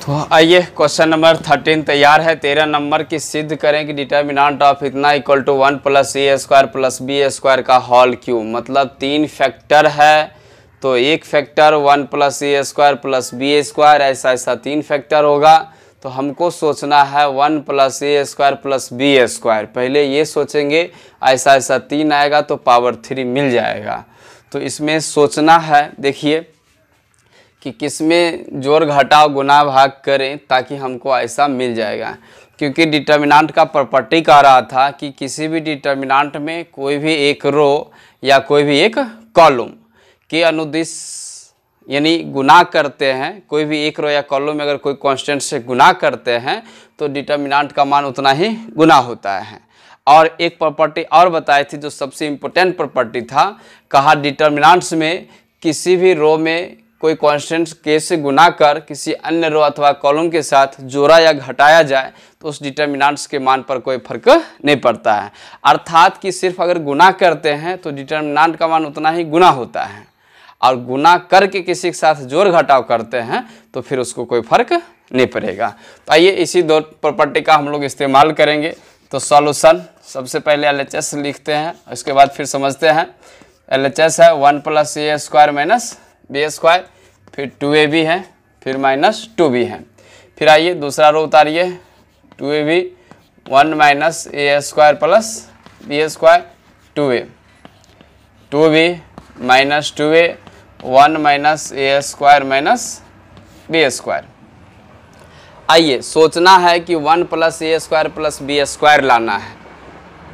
तो आइए क्वेश्चन नंबर 13 तैयार है। 13 नंबर की सिद्ध करें कि डिटर्मिनेंट ऑफ इतना equal to 1 plus a square plus B square का होल क्यू। मतलब 3 फैक्टर है तो एक factor 1 plus a square plus B square, ऐसा ऐसा 3 फैक्टर होगा। तो हमको सोचना है 1 plus a square plus B square. पहले ये सोचेंगे ऐसा ऐसा 3 आएगा तो पावर 3 मिल जाएगा। तो इसमें सोचना है, देखिए कि किसमें जोड़ घटाव गुना भाग करें ताकि हमको ऐसा मिल जाएगा। क्योंकि डिटर्मिनेंट का प्रॉपर्टी कह रहा था कि किसी भी डिटर्मिनेंट में कोई भी एक रो या कोई भी एक कॉलम के अनुदिश यानी गुना करते हैं, कोई भी एक रो या कॉलम में अगर कोई कांस्टेंट से गुना करते हैं तो डिटर्मिनेंट का मान उतना ही गुना होता है। और एक प्रॉपर्टी और बताई थी जो सबसे इम्पोर्टेंट प्रॉपर्टी था, कहा डिटर्मिनेंट्स में किसी भी रो में कोई कांस्टेंट के से गुना कर किसी अन्य रो अथवा कॉलम के साथ जोड़ा या घटाया जाए तो उस डिटर्मिनेंट्स के मान पर कोई फर्क नहीं पड़ता है। अर्थात कि सिर्फ अगर गुना करते हैं तो डिटर्मिनेंट का मान उतना ही गुना होता है, और गुना करके किसी के साथ जोड़ घटाव करते हैं तो फिर उसको कोई फर्क नहीं पड़ेगा। तो आइए इसी दो प्रॉपर्टी का हम लोग इस्तेमाल करेंगे। तो सॉल्यूशन सबसे पहले LHS लिखते हैं, उसके बाद फिर समझते हैं। LHS है 1 plus a square minus b square, फिर 2ab है, फिर माइनस 2b है। फिर आइए दूसरा रो उतारिए, 2ab 1 minus a square plus B square 2a, 2b minus 2a 1 minus a square minus b square. आइए सोचना है कि 1 plus a square plus B square लाना है।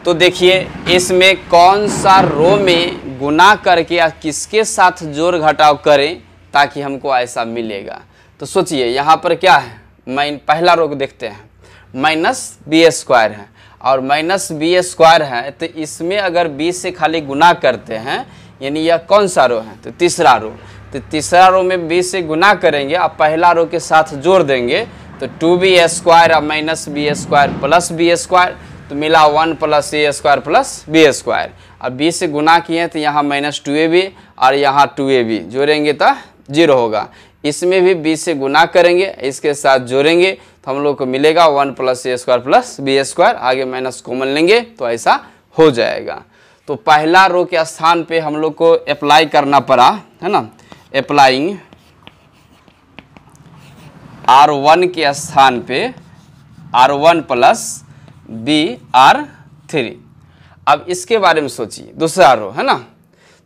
तो देखिए इसमें कौन सा रो में गुना करके या किसके साथ जोड़ घटाव करें ताकि हमको ऐसा मिलेगा। तो सोचिए यहाँ पर क्या है, पहला रो को देखते हैं, माइनस बी स्क्वायर है और माइनस बी स्क्वायर है। तो इसमें अगर बी से खाली गुना करते हैं, यानी यह कौन सा रो है, तो तीसरा रो। तो तीसरा रो में बी से गुना करेंगे, अब पहला रो के साथ जोड़ देंगे तो 2b स्क्वायर और minus b square plus B square, तो मिला 1 plus a square plus B square. अब बी से गुना किए तो यहाँ माइनस 2ab और यहाँ 2ab जोड़ेंगे तो 0 होगा। इसमें भी बी से गुना करेंगे, इसके साथ जोड़ेंगे तो हम लोग को मिलेगा 1 plus a square plus B square, आगे माइनस कॉमन लेंगे तो ऐसा हो जाएगा। तो पहला रो के स्थान पे हम लोग को अप्लाई करना पड़ा, है ना, अप्लाइंग R1 के स्थान पे R1 प्लस BR3। अब इसके बारे में सोचिए, दूसरा रो है ना।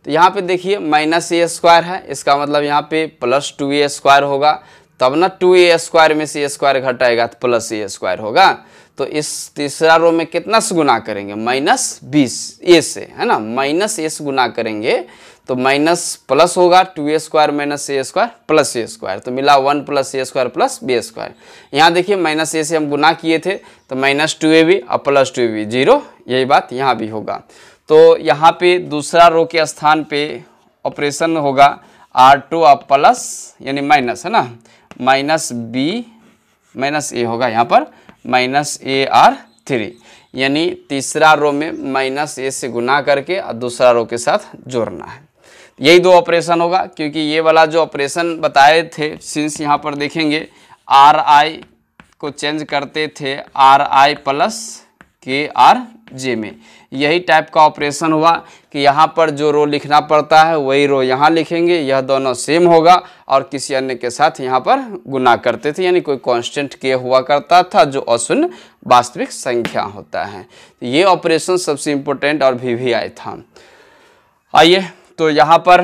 तो यहाँ पे देखिए माइनस ए स्क्वायर है, इसका मतलब यहाँ पे प्लस 2a स्क्वायर होगा, तब ना 2a स्क्वायर में से ए स्क्वायर घटाएगा तो प्लस ए स्क्वायर होगा। तो इस तीसरा रो में कितना से गुना करेंगे, माइनस 20 ए से, है ना, माइनस ए से गुना करेंगे तो माइनस प्लस होगा 2a square minus a square plus a square, तो मिला 1 plus a square plus B square. यहाँ देखिए माइनस ए से हम गुना किए थे तो माइनस 2ab और प्लस 2ab 0, यही बात यहाँ भी होगा। तो यहाँ पे दूसरा रो के स्थान पे ऑपरेशन होगा R2 और प्लस यानी माइनस, है ना, माइनस बी माइनस ए होगा यहाँ पर माइनस AR3, यानी तीसरा रो में माइनस ए से गुना करके और दूसरा रो के साथ जोड़ना है। यही दो ऑपरेशन होगा, क्योंकि ये वाला जो ऑपरेशन बताए थे, सिंस यहाँ पर देखेंगे RI को चेंज करते थे RI प्लस KRJ में, यही टाइप का ऑपरेशन हुआ कि यहाँ पर जो रो लिखना पड़ता है वही रो यहाँ लिखेंगे, यह दोनों सेम होगा और किसी अन्य के साथ यहाँ पर गुना करते थे, यानी कोई कांस्टेंट के हुआ करता था जो अशून्य वास्तविक संख्या होता है। तो ये ऑपरेशन सबसे इम्पोर्टेंट और VVI था। आइए तो यहाँ पर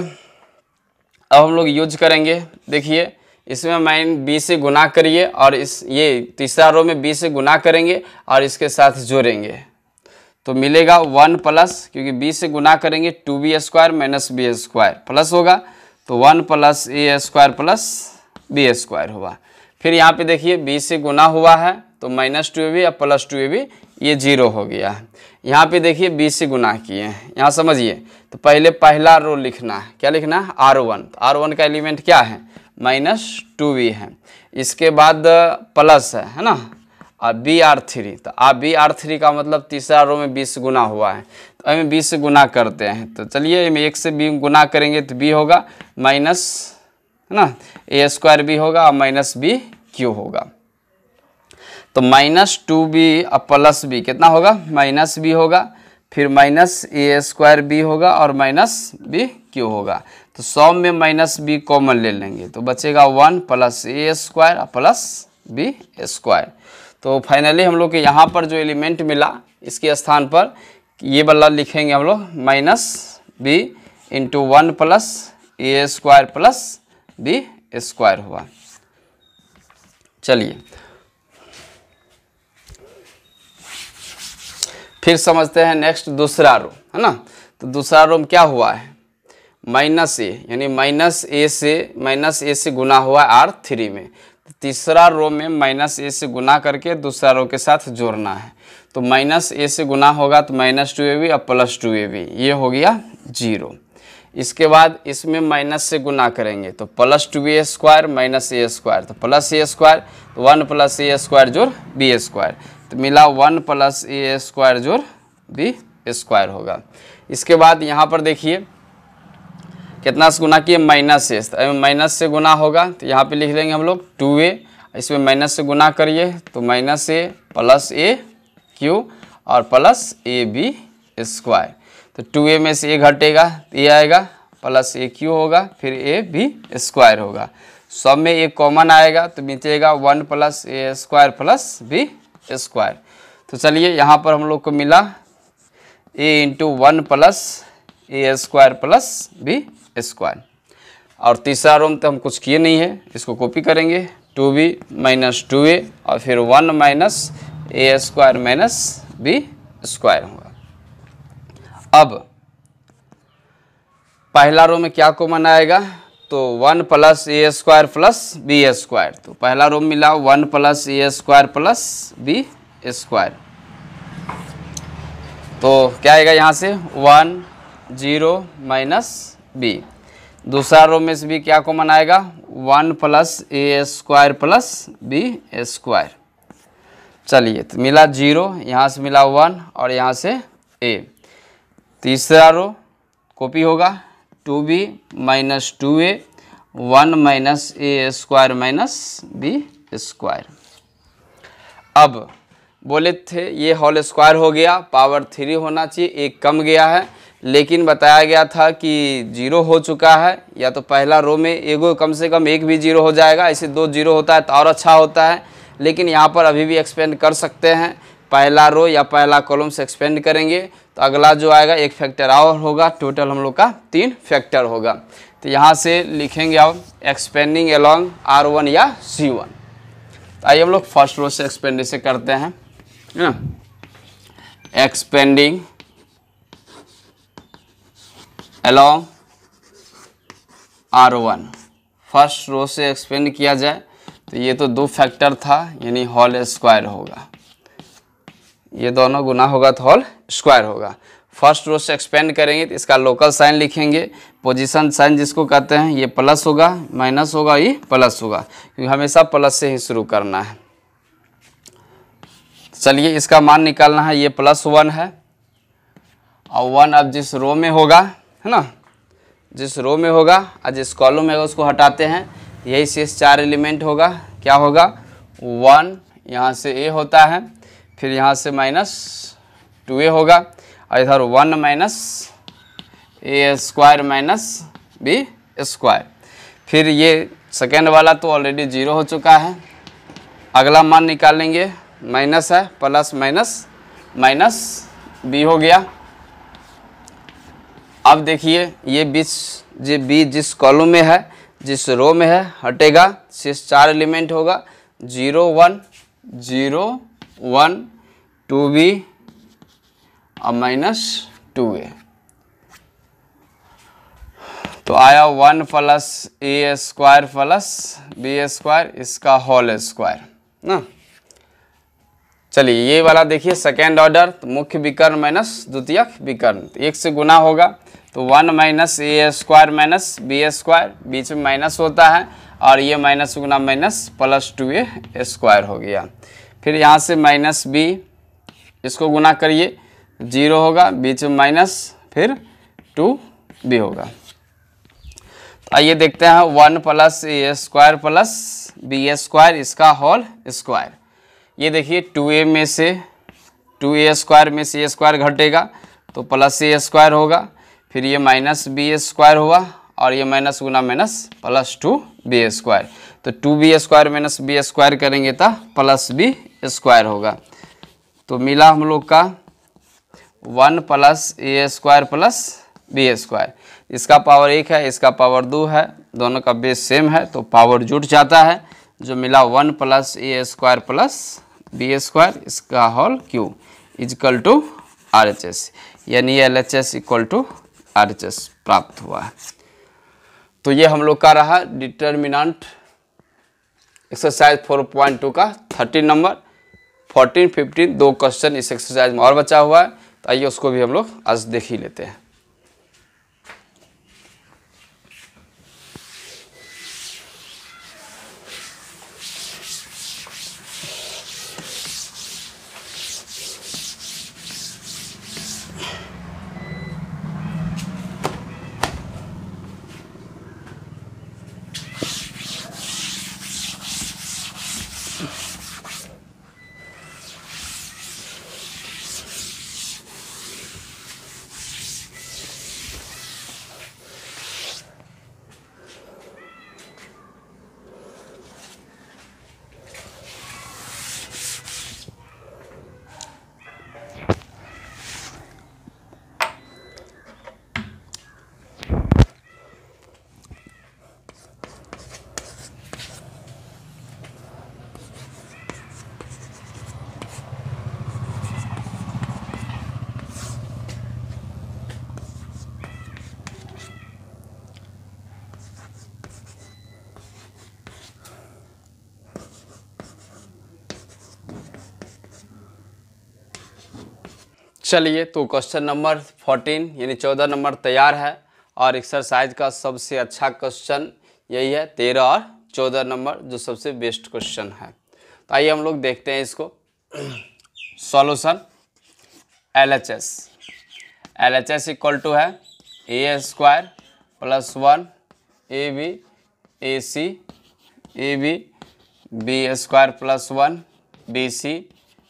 अब हम लोग यूज करेंगे, देखिए इसमें माइन बी से गुना करिए और इस ये तीसरा रो में बी से गुना करेंगे और इसके साथ जोड़ेंगे तो मिलेगा 1 प्लस, क्योंकि बी से गुना करेंगे 2b² माइनस b² प्लस होगा तो 1 प्लस a² प्लस b² होगा। फिर यहाँ पे देखिए बी से गुना हुआ है तो -2ab या प्लस 2ab ये 0 हो गया है। यहाँ पे देखिए बी से गुना किए हैं, यहाँ समझिए तो पहले पहला रो लिखना है, क्या लिखना है R1, तो R1 का एलिमेंट क्या है -2b है, इसके बाद प्लस है ना, और BR3, तो आप BR3 का मतलब तीसरा रो में 20 गुना हुआ है तो हमें 20 गुना करते हैं, तो चलिए हम 1 से b गुना करेंगे तो b होगा माइनस है ना a² b होगा और माइनस bq होगा, तो -2b और प्लस b कितना होगा -b होगा, फिर माइनस a² b होगा और माइनस bq होगा, तो सॉम में -b कॉमन ले लेंगे तो बचेगा 1 प्लस a² प्लस b²। तो फाइनली हम लोग के यहाँ पर जो एलिमेंट मिला इसके स्थान पर ये वाला लिखेंगे हम लोग -b into 1 plus a² plus b² हुआ। चलिए फिर समझते हैं नेक्स्ट दूसरा रो, है ना, तो दूसरा रो में क्या हुआ है -a, यानी -a से गुना हुआ R3 में, तो तीसरा रो में -a से गुना करके दूसरा रो के साथ जोड़ना है, तो -a से गुना होगा तो -2ab और प्लस 2ab ये हो गया 0। इसके बाद इसमें माइनस से गुना करेंगे तो प्लस 2b² माइनस a², तो प्लस a², तो 1 प्लस a² जोड़ b², तो मिला 1 प्लस a² जोड़ b² होगा। इसके बाद यहाँ पर देखिए कितना से गुना किए -a, तो माइनस से गुना होगा तो यहाँ पे लिख लेंगे हम लोग 2a, इसमें माइनस से गुना करिए तो -a प्लस aq और प्लस ab², तो 2a में से a घटेगा तो ये आएगा प्लस aq होगा, फिर ab² होगा, सब में एक कॉमन आएगा तो बचेगा 1 प्लस a² प्लस b²। तो चलिए यहाँ पर हम लोग को मिला a into 1 plus a² plus b², और तीसरा रो में तो हम कुछ किए नहीं है, इसको कॉपी करेंगे 2b माइनस 2a और फिर 1 माइनस a² माइनस b² होगा। अब पहला रो में क्या कॉमन आएगा तो 1 प्लस a² प्लस b², तो पहला रो मिला 1 प्लस a² प्लस b², तो क्या आएगा यहाँ से 1 0 माइनस b। दूसरा रो में से भी क्या कॉमन आएगा 1 प्लस a² प्लस b², चलिए तो मिला 0, यहाँ से मिला 1 और यहाँ से a। तीसरा रो कॉपी होगा 2b minus 2a 1 minus a² minus b²। अब बोले थे ये होल स्क्वायर हो गया, पावर 3 होना चाहिए, एक कम गया है, लेकिन बताया गया था कि 0 हो चुका है, या तो पहला रो में एगो कम से कम एक भी 0 हो जाएगा, ऐसे 2 0 होता है तो और अच्छा होता है, लेकिन यहाँ पर अभी भी एक्सपेंड कर सकते हैं, पहला रो या पहला कॉलम से एक्सपेंड करेंगे तो अगला जो आएगा एक फैक्टर और होगा, टोटल हम लोग का 3 फैक्टर होगा। तो यहाँ से लिखेंगे अब एक्सपेंडिंग अलोंग R1 या C1। तो आइए हम लोग फर्स्ट रो से एक्सपेंड से करते हैं, है ना, एक्सपेंडिंग अलोंग R1, फर्स्ट रो से एक्सपेंड किया जाए तो ये तो 2 फैक्टर था यानी होल स्क्वायर होगा, ये दोनों गुना होगा तो होल स्क्वायर होगा। फर्स्ट रो से एक्सपेंड करेंगे तो इसका लोकल साइन लिखेंगे, पोजीशन साइन जिसको कहते हैं, ये प्लस होगा माइनस होगा ये प्लस होगा, क्योंकि हमेशा प्लस से ही शुरू करना है। चलिए इसका मान निकालना है, ये +1 है और 1 अब जिस रो में होगा, है ना, जिस रो में होगा और जिस कॉलम में होगा उसको हटाते हैं, यही शेष 4 एलिमेंट होगा, क्या होगा 1 यहाँ से a होता है, फिर यहाँ से -2a होगा और इधर 1 माइनस a² माइनस b²। फिर ये सेकेंड वाला तो ऑलरेडी 0 हो चुका है, अगला मान निकालेंगे, माइनस है प्लस माइनस माइनस b हो गया, अब देखिए ये बी जिस कॉलम में है, जिस रो में है, हटेगा, शेष 4 एलिमेंट होगा 0 1 0 1 2b और -2a। तो आया 1 plus a square plus B square, इसका होल स्क्वायर ना। चलिए ये वाला देखिए सेकेंड ऑर्डर, तो मुख्य विकर्ण माइनस द्वितीयक विकर्ण, तो 1 से गुना होगा तो 1 minus a square minus b square, बीच में माइनस होता है और ये माइनस गुना माइनस प्लस 2a स्क्वायर हो गया। फिर यहाँ से माइनस बी, इसको गुना करिए 0 होगा, बीच में माइनस, फिर 2b होगा। तो आइए देखते हैं 1 plus a square plus B square, इसका होल स्क्वायर। ये देखिए 2a में से 2a स्क्वायर में से ए स्क्वायर घटेगा तो प्लस ए स्क्वायर होगा, फिर ये माइनस बी स्क्वायर हुआ और ये माइनस गुना माइनस प्लस 2b स्क्वायर, तो 2b square minus b square करेंगे तो प्लस बी स्क्वायर होगा। तो मिला हम लोग का 1 plus a square plus B square, इसका पावर 1 है, इसका पावर 2 है, दोनों का बेस सेम है तो पावर जुट जाता है, जो मिला 1 plus a square plus B square, इसका whole cube equal to RHS, यानी LHS इक्वल टू RHS प्राप्त हुआ है। तो ये हम लोग का रहा डिटर्मिनेंट एक्सरसाइज 4.2 का 13 नंबर। 14 15 2 क्वेश्चन इस एक्सरसाइज में और बचा हुआ है, तो आइए उसको भी हम लोग आज देख ही लेते हैं। चलिए तो क्वेश्चन नंबर 14 यानी 14 नंबर तैयार है, और एक्सरसाइज का सबसे अच्छा क्वेश्चन यही है 13 और 14 नंबर जो सबसे बेस्ट क्वेश्चन है। तो आइए हम लोग देखते हैं इसको। सॉल्यूशन LHS इक्वल टू है a square plus 1 AB AC AB b square plus 1 BC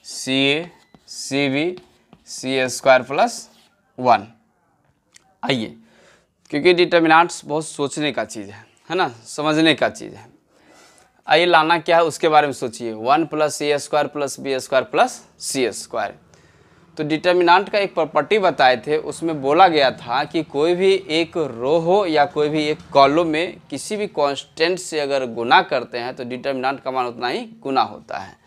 CA CB c square plus 1। आइए, क्योंकि डिटर्मिनेंट्स बहुत सोचने का चीज़ है ना, समझने का चीज़ है। आइए लाना क्या है उसके बारे में सोचिए। 1 plus a square plus B square plus c square. तो डिटर्मिनेंट का एक प्रॉपर्टी बताए थे, उसमें बोला गया था कि कोई भी एक रो हो या कोई भी एक कॉलम में किसी भी कांस्टेंट से अगर गुना करते हैं तो डिटर्मिनेंट का मान उतना ही गुना होता है।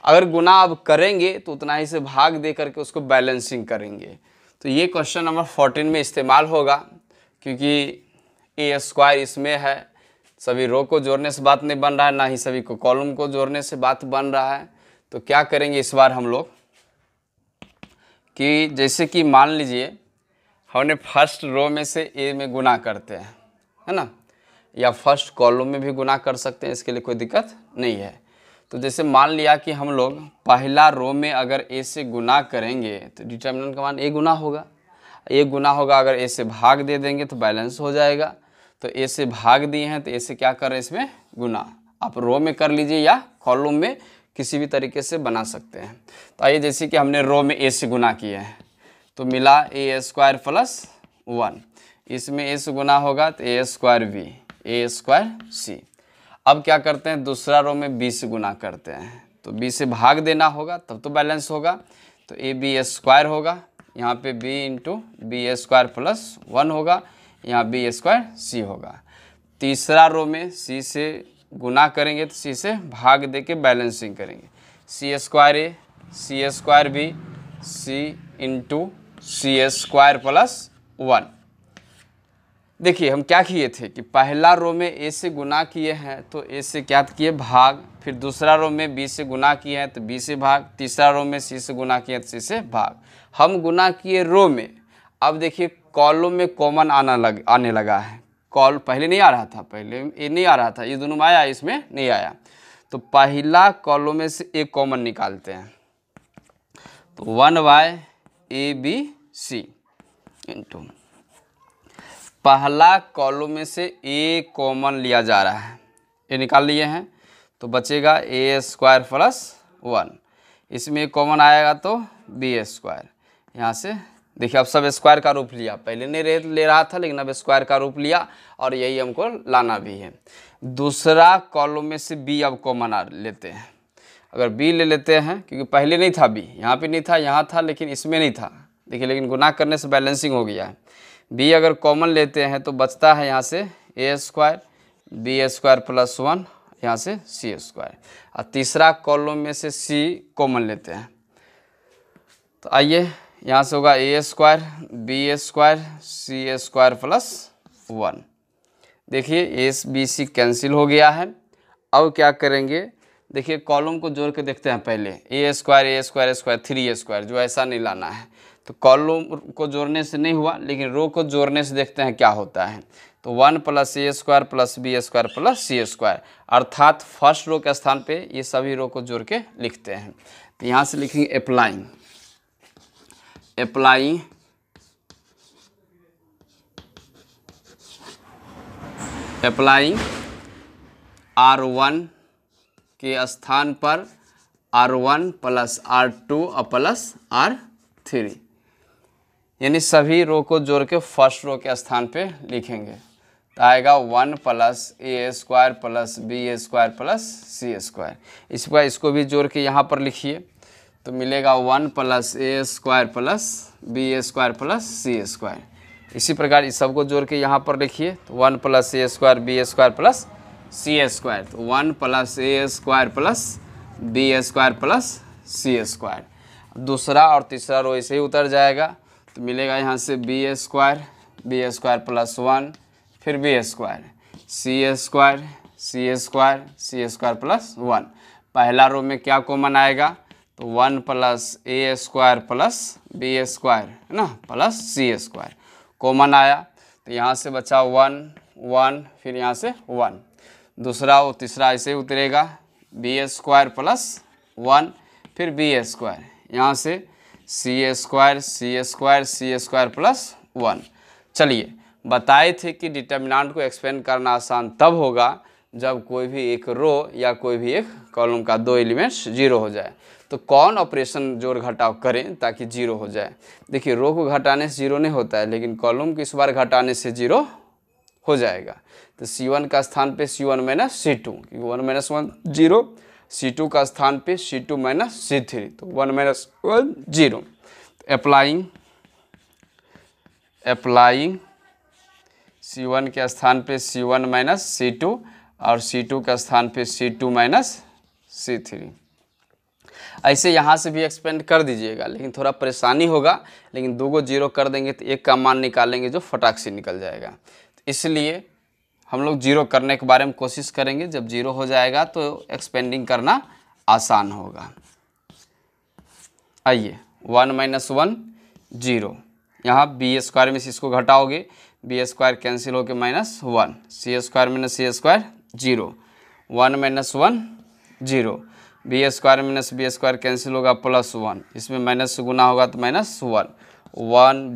अगर गुना आप करेंगे तो उतना ही से भाग दे करके उसको बैलेंसिंग करेंगे। तो ये क्वेश्चन नंबर 14 में इस्तेमाल होगा, क्योंकि ए स्क्वायर इसमें है, सभी रो को जोड़ने से बात नहीं बन रहा है, ना ही सभी को कॉलम को जोड़ने से बात बन रहा है। तो क्या करेंगे इस बार हम लोग कि जैसे कि मान लीजिए हमने फर्स्ट रो में से ए में गुना करते हैं, है ना, या फर्स्ट कॉलम में भी गुना कर सकते हैं, इसके लिए कोई दिक्कत नहीं है। तो जैसे मान लिया कि हम लोग पहला रो में अगर ए से गुना करेंगे तो डिटर्मिनेंट का मान ए गुना होगा। ए गुना होगा, अगर ए से भाग दे देंगे तो बैलेंस हो जाएगा। तो ए से भाग दिए हैं तो ए से क्या कर रहे हैं, इसमें गुना। आप रो में कर लीजिए या कॉलम में किसी भी तरीके से बना सकते हैं। तो आइए, जैसे कि हमने रो में ए से गुना किए हैं तो मिला ए स्क्वायर प्लस 1, इसमें ए से गुना होगा तो ए स्क्वायर बी ए स्क्वायर सी। अब क्या करते हैं, दूसरा रो में बी से गुना करते हैं, तो बी से भाग देना होगा तब तो बैलेंस होगा। तो ए बी स्क्वायर होगा यहाँ पे b into b square plus 1 होगा, यहाँ बी स्क्वायर सी होगा। तीसरा रो में c से गुना करेंगे तो c से भाग दे के बैलेंसिंग करेंगे, सी स्क्वायर ए सी स्क्वायर बी सी इंटू सी स्क्वायर प्लस 1। देखिए हम क्या किए थे कि पहला रो में a से गुना किए हैं तो a से क्या किए भाग, फिर दूसरा रो में b से गुना किए हैं तो b से भाग, तीसरा रो में c से गुना किए तो c से भाग। हम गुना किए रो में, अब देखिए कॉलम में कॉमन आने लगा है। कॉल पहले नहीं आ रहा था, पहले ये नहीं आ रहा था, ये दोनों में आया, इसमें नहीं आया। तो पहला कॉलम में से एक कॉमन निकालते हैं, तो 1/ABC इंटू पहला कॉलम में से a कॉमन लिया जा रहा है, ये निकाल लिए हैं तो बचेगा a स्क्वायर प्लस 1। इसमें कॉमन आएगा तो b स्क्वायर। यहाँ से देखिए अब सब स्क्वायर का रूप लिया, पहले नहीं ले रहा था लेकिन अब स्क्वायर का रूप लिया और यही हमको लाना भी है। दूसरा कॉलम में से b अब कॉमन लेते हैं। अगर b ले लेते हैं, क्योंकि पहले नहीं था b, यहाँ पे नहीं था, यहाँ था लेकिन इसमें नहीं था। देखिए लेकिन गुना करने से बैलेंसिंग हो गया है। b अगर कॉमन लेते हैं तो बचता है यहाँ से a square b square plus 1, यहाँ से सी स्क्वायर। और तीसरा कॉलम में से c कॉमन लेते हैं तो आइए यहाँ से होगा a square b square c square plus 1। देखिए a b c कैंसिल हो गया है। अब क्या करेंगे, देखिए कॉलम को जोड़ के देखते हैं पहले, a स्क्वायर स्क्वायर 3 स्क्वायर, जो ऐसा नहीं लाना है। तो कॉलम को जोड़ने से नहीं हुआ, लेकिन रो को जोड़ने से देखते हैं क्या होता है। तो 1 plus a square plus B square plus c square, अर्थात फर्स्ट रो के स्थान पे ये सभी रो को जोड़ के लिखते हैं। तो यहाँ से लिखेंगे अप्लाइंग R1 के स्थान पर R1 प्लस R2 और प्लस R3, यानी सभी रो को जोड़ के फर्स्ट रो के स्थान पे लिखेंगे। तो आएगा 1 plus a square plus B square plus c square. इस बार इसको भी जोड़ के यहाँ पर लिखिए तो मिलेगा 1 plus a square plus B square plus c square. इसी प्रकार इस सबको जोड़ के यहाँ पर लिखिए तो 1 plus a square b square plus c square. तो 1 plus a square plus B square plus c square. दूसरा और तीसरा रो ऐसे ही उतर जाएगा तो मिलेगा यहाँ से बी स्क्वायर प्लस 1, फिर b square c square plus 1। पहला रो में क्या कॉमन आएगा तो 1 plus a square plus B square है ना प्लस सी स्क्वायर कॉमन आया। तो यहाँ से बचा 1 1, फिर यहाँ से 1। दूसरा और तीसरा ऐसे ही उतरेगा, बी स्क्वायर प्लस 1, फिर बी स्क्वायर, यहाँ से सी स्क्वायर प्लस 1। चलिए बताए थे कि डिटर्मिनेंट को एक्सपेंड करना आसान तब होगा जब कोई भी एक रो या कोई भी एक कॉलम का 2 एलिमेंट्स 0 हो जाए। तो कौन ऑपरेशन जोड़ घटाव करें ताकि 0 हो जाए। देखिए रो को घटाने से 0 नहीं होता है, लेकिन कॉलम को इस बार घटाने से 0 हो जाएगा। तो C1 का स्थान पे C1 माइनस C2, क्योंकि 1 माइनस 1 0, C2 का स्थान पे C2 माइनस C3, तो 1 माइनस 1 0। अप्लाइंग C1 के स्थान पे C1 माइनस C2 और C2 का स्थान पे C2 माइनस C3। ऐसे यहाँ से भी एक्सपेंड कर दीजिएगा, लेकिन थोड़ा परेशानी होगा, लेकिन 2 को 0 कर देंगे तो एक का मान निकालेंगे जो फटाक से निकल जाएगा। तो इसलिए हम लोग 0 करने के बारे में कोशिश करेंगे। जब 0 हो जाएगा तो एक्सपेंडिंग करना आसान होगा। आइए 1 माइनस 1 0, यहाँ बी स्क्वायर में से इसको घटाओगे, बी स्क्वायर कैंसिल होकर minus 1, c square minus c square 0, 1 minus 1 0, b square minus b square cancel होगा प्लस 1, इसमें माइनस से गुना होगा तो minus 1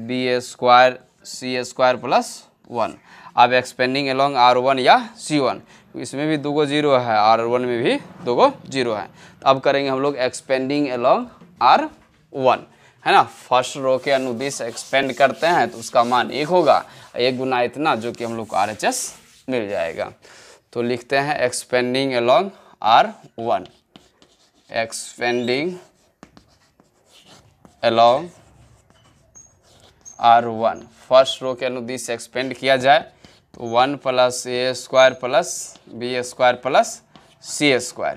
b square c square plus 1। अब एक्सपेंडिंग अलोंग R1 या C1, इसमें भी 2 को 0 है, R1 में भी 2 को 0 है। तो अब करेंगे हम लोग एक्सपेंडिंग अलोंग R1, है ना। फर्स्ट रो के अनुदिश एक्सपेंड करते हैं तो उसका मान 1 होगा, 1 गुना इतना, जो कि हम लोग को RHS मिल जाएगा। तो लिखते हैं expanding along R1, expanding along R1। First row के अनुदिश एक्सपेंड किया जाए तो 1 + a² + b² + c²।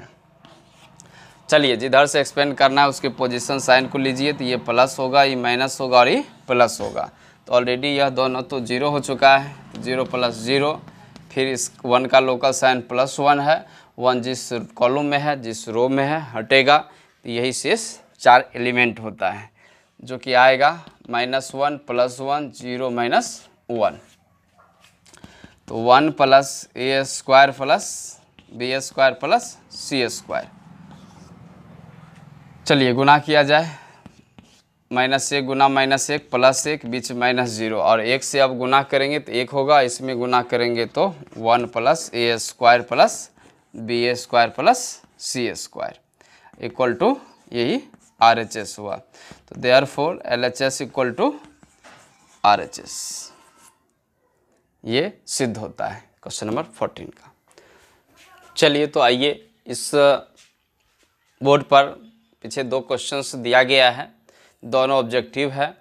चलिए जिधर से एक्सपेंड करना है उसके पोजीशन साइन को लीजिए, तो ये प्लस होगा, ये माइनस होगा और ये प्लस होगा। तो ऑलरेडी यह दोनों तो 0 हो चुका है, 0 + 0, फिर इस 1 का लोकल साइन +1 है, 1 जिस कॉलम में है, जिस रो में है हटेगा, तो यही शेष 4 एलिमेंट होता है, जो कि आएगा -1 + 1 0 - 1। तो 1 + a² + b² + c²। चलिए गुना किया जाए, -1 गुना -1 + 1 बीच -0, और 1 से अब गुना करेंगे तो 1 होगा, इसमें गुना करेंगे तो 1 + a² + b² + c² equal to यही RHS हुआ। तो देयरफॉर LHS = RHS, ये सिद्ध होता है क्वेश्चन नंबर 14 का। चलिए तो आइए इस बोर्ड पर पीछे 2 क्वेश्चंस दिया गया है, दोनों ऑब्जेक्टिव है।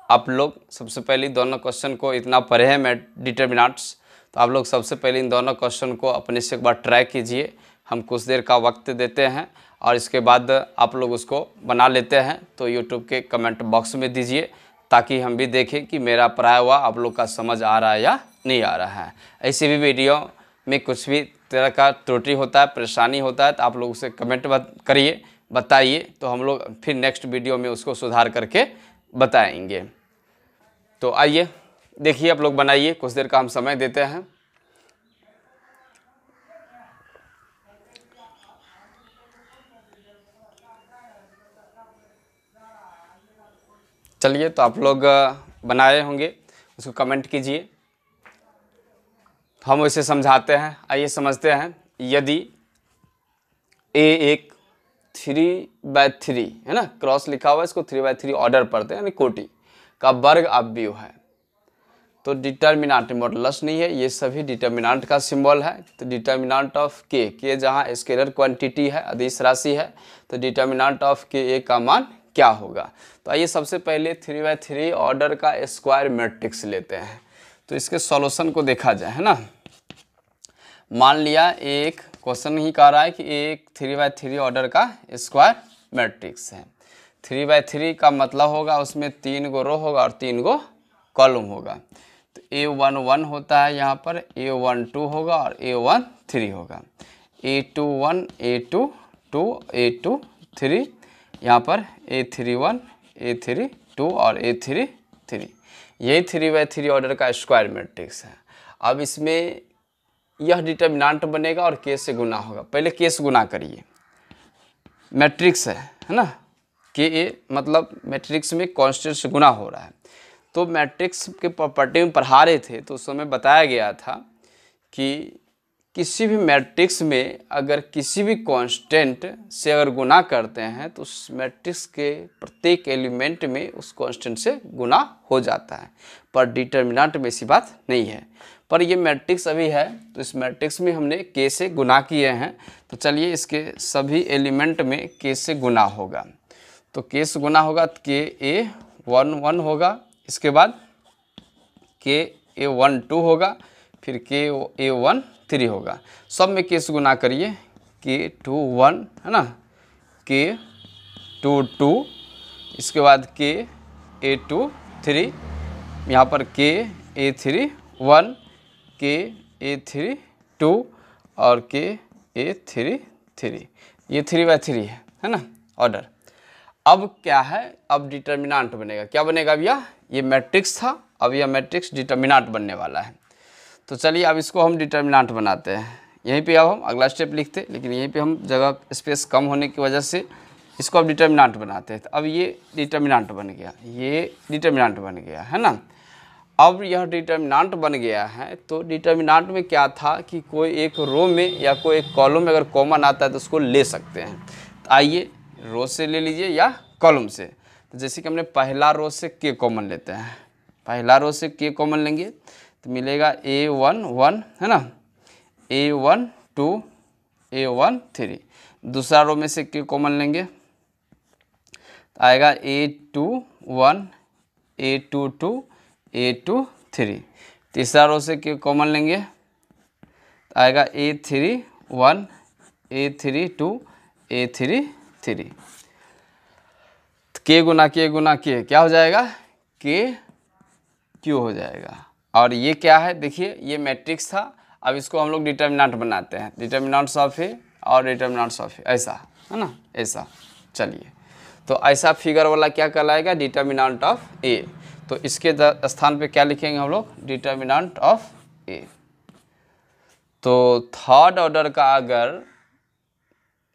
आप लोग सबसे पहले दोनों क्वेश्चन को, इतना पढ़े हैं मैं डिटर्मिनेंट्स, तो आप लोग सबसे पहले इन दोनों क्वेश्चन को अपने से एक बार ट्राई कीजिए। हम कुछ देर का वक्त देते हैं और इसके बाद आप लोग उसको बना लेते हैं, तो यूट्यूब के कमेंट बॉक्स में दीजिए, ताकि हम भी देखें कि मेरा पढ़ाया हुआ आप लोग का समझ आ रहा है या नहीं आ रहा है। ऐसी भी वीडियो में कुछ भी तरह का त्रुटि होता है, परेशानी होता है, तो आप लोग उसे कमेंट करिए, बताइए, तो हम लोग फिर नेक्स्ट वीडियो में उसको सुधार करके बताएंगे। तो आइए देखिए, आप लोग बनाइए, कुछ देर का हम समय देते हैं। चलिए तो आप लोग बनाए होंगे, उसको कमेंट कीजिए, हम उसे समझाते हैं। आइए समझते हैं। यदि A एक 3/3 है ना, क्रॉस लिखा हुआ है, इसको 3/3 ऑर्डर पढ़ते हैं, यानी कोटि का वर्ग अवयव है, तो डिटर्मिनेंट मॉडुलस नहीं है, ये सभी डिटर्मिनेंट का सिंबल है। तो डिटर्मिनेंट ऑफ के जहाँ स्केलर क्वांटिटी है, अदिश राशि है, तो डिटर्मिनेंट ऑफ के का मान क्या होगा। तो आइए सबसे पहले 3/3 ऑर्डर का स्क्वायर मैट्रिक्स लेते हैं, तो इसके सॉल्यूशन को देखा जाए, है ना। मान लिया एक क्वेश्चन ही कह रहा है कि एक 3/3 ऑर्डर का स्क्वायर मैट्रिक्स है। 3/3 का मतलब होगा उसमें 3 गो रो होगा और 3 गो कॉलम होगा। तो A11 होता है, यहाँ पर A12 होगा और A13 होगा। A21 A22 A23, यहाँ पर A31 A32 और A33, यही 3/3 ऑर्डर का स्क्वायर मैट्रिक्स है। अब इसमें यह डिटर्मिनेंट बनेगा और के से गुना होगा। पहले के से गुना करिए, मैट्रिक्स है ना, के ए मतलब मैट्रिक्स में कांस्टेंट से गुना हो रहा है। तो मैट्रिक्स के प्रॉपर्टी में पढ़ा रहे थे, तो उस समय बताया गया था कि किसी भी मैट्रिक्स में अगर किसी भी कांस्टेंट से अगर गुना करते हैं तो उस मैट्रिक्स के प्रत्येक एलिमेंट में उस कांस्टेंट से गुना हो जाता है, पर डिटर्मिनेंट में ऐसी बात नहीं है। पर ये मैट्रिक्स अभी है, तो इस मैट्रिक्स में हमने के से गुना किए हैं, तो चलिए इसके सभी एलिमेंट में के से गुना होगा। तो के से गुना होगा तो के A11 होगा, इसके बाद के A12 होगा, फिर के A13 होगा। सब में के से गुना करिए, K21 है ना, K22, इसके बाद के A23, यहाँ पर के A31, के A32 और के A33, ये 3/3 है ना ऑर्डर। अब क्या है, अब डिटर्मिनेंट बनेगा। क्या बनेगा भैया, ये मैट्रिक्स था, अब यह मैट्रिक्स डिटर्मिनेंट बनने वाला है। तो चलिए अब इसको हम डिटर्मिनेंट बनाते हैं। यहीं पे अब हम अगला स्टेप लिखते, लेकिन यहीं पे हम जगह स्पेस कम होने की वजह से इसको अब डिटर्मिनेंट बनाते हैं। तो अब ये डिटर्मिनेंट बन गया, ये डिटर्मिनेंट बन गया है ना। अब यह डिटर्मिनेंट बन गया है, तो डिटर्मिनेंट में क्या था कि कोई एक रो में या कोई एक कॉलम में अगर कॉमन आता है तो उसको ले सकते हैं। तो आइए रो से ले लीजिए या कॉलम से। तो जैसे कि हमने पहला रो से के कॉमन लेते हैं, पहला रो से के कॉमन लेंगे तो मिलेगा A11 है ना, A12 A13। दूसरा रो में से के कॉमन लेंगे तो आएगा A21 A2 2 A2 3। तीसरा रो से क्यों कॉमन लेंगे तो आएगा A3 1 A3 2 A3 3। के गुना के क्या हो जाएगा के क्यू हो जाएगा। और ये क्या है देखिए, ये मैट्रिक्स था, अब इसको हम लोग डिटर्मिनेंट बनाते हैं, डिटर्मिनेंट्स ऑफ ए और डिटर्मिनेंट्स ऑफ ए, ऐसा है ना, ऐसा। चलिए तो ऐसा फिगर वाला क्या कहलाएगा डिटर्मिनेंट ऑफ ए। तो इसके स्थान पे क्या लिखेंगे हम लोग डिटर्मिनेंट ऑफ ए। तो थर्ड ऑर्डर का अगर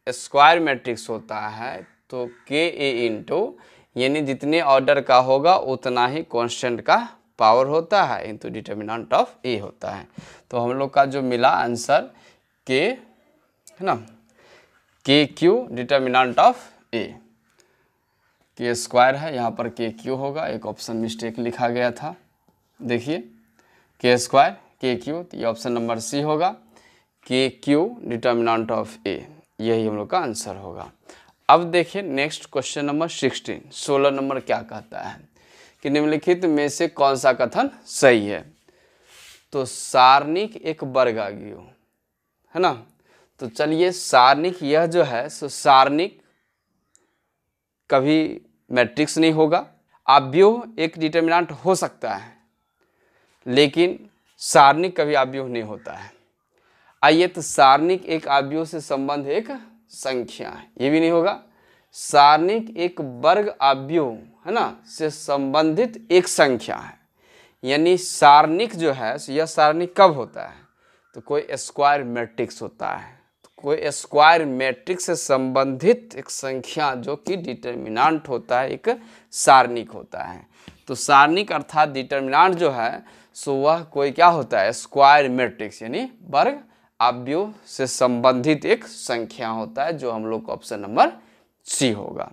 स्क्वायर मैट्रिक्स होता है तो के ए इंटू यानी जितने ऑर्डर का होगा उतना ही कांस्टेंट का पावर होता है इंटू डिटर्मिनेंट ऑफ ए होता है। तो हम लोग का जो मिला आंसर के है ना, के क्यू डिटर्मिनेंट ऑफ ए। के स्क्वायर है, यहाँ पर के क्यू होगा, एक ऑप्शन मिस्टेक लिखा गया था। देखिए के स्क्वायर के क्यू, तो ये ऑप्शन नंबर सी होगा, के क्यू डिटर्मिनेंट ऑफ ए, यही हम लोग का आंसर होगा। अब देखिए नेक्स्ट क्वेश्चन नंबर 16 नंबर क्या कहता है कि निम्नलिखित में से कौन सा कथन सही है। तो सारणिक एक वर्गाग्यू है ना, तो चलिए सारणिक यह जो है सो सारणिक कभी मैट्रिक्स नहीं होगा, आव्यूह एक डिटर्मिनेंट हो सकता है लेकिन सारणिक कभी आव्यूह नहीं होता है। आइए तो सारणिक एक आव्यूह से संबंध एक संख्या है, ये भी नहीं होगा। सारणिक एक वर्ग आव्यूह है ना से संबंधित एक संख्या है, यानी सारणिक जो है यह सारणिक कब होता है तो कोई स्क्वायर मैट्रिक्स होता है, तो कोई स्क्वायर मैट्रिक्स से संबंधित एक संख्या जो कि डिटर्मिनेंट होता है एक सारणिक होता है। तो सारणिक अर्थात डिटर्मिनेंट जो है सो वह कोई क्या होता है स्क्वायर मैट्रिक्स यानी वर्ग आव्यूह से संबंधित एक संख्या होता है, जो हम लोग का ऑप्शन नंबर सी होगा।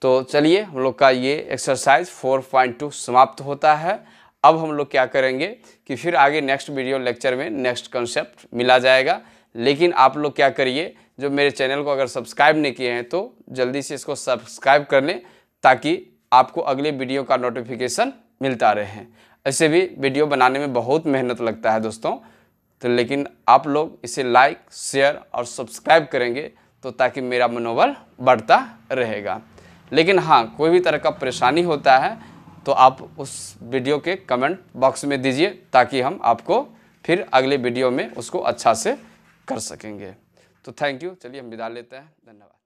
तो चलिए हम लोग का ये एक्सरसाइज 4.2 समाप्त होता है। अब हम लोग क्या करेंगे कि फिर आगे नेक्स्ट वीडियो लेक्चर में नेक्स्ट कॉन्सेप्ट मिला जाएगा। लेकिन आप लोग क्या करिए, जो मेरे चैनल को अगर सब्सक्राइब नहीं किए हैं तो जल्दी से इसको सब्सक्राइब कर लें ताकि आपको अगले वीडियो का नोटिफिकेशन मिलता रहे। ऐसे भी वीडियो बनाने में बहुत मेहनत लगता है दोस्तों, तो लेकिन आप लोग इसे लाइक शेयर और सब्सक्राइब करेंगे तो ताकि मेरा मनोबल बढ़ता रहेगा। लेकिन हाँ, कोई भी तरह का परेशानी होता है तो आप उस वीडियो के कमेंट बॉक्स में दीजिए ताकि हम आपको फिर अगले वीडियो में उसको अच्छा से कर सकेंगे। तो थैंक यू, चलिए हम विदा लेते हैं, धन्यवाद।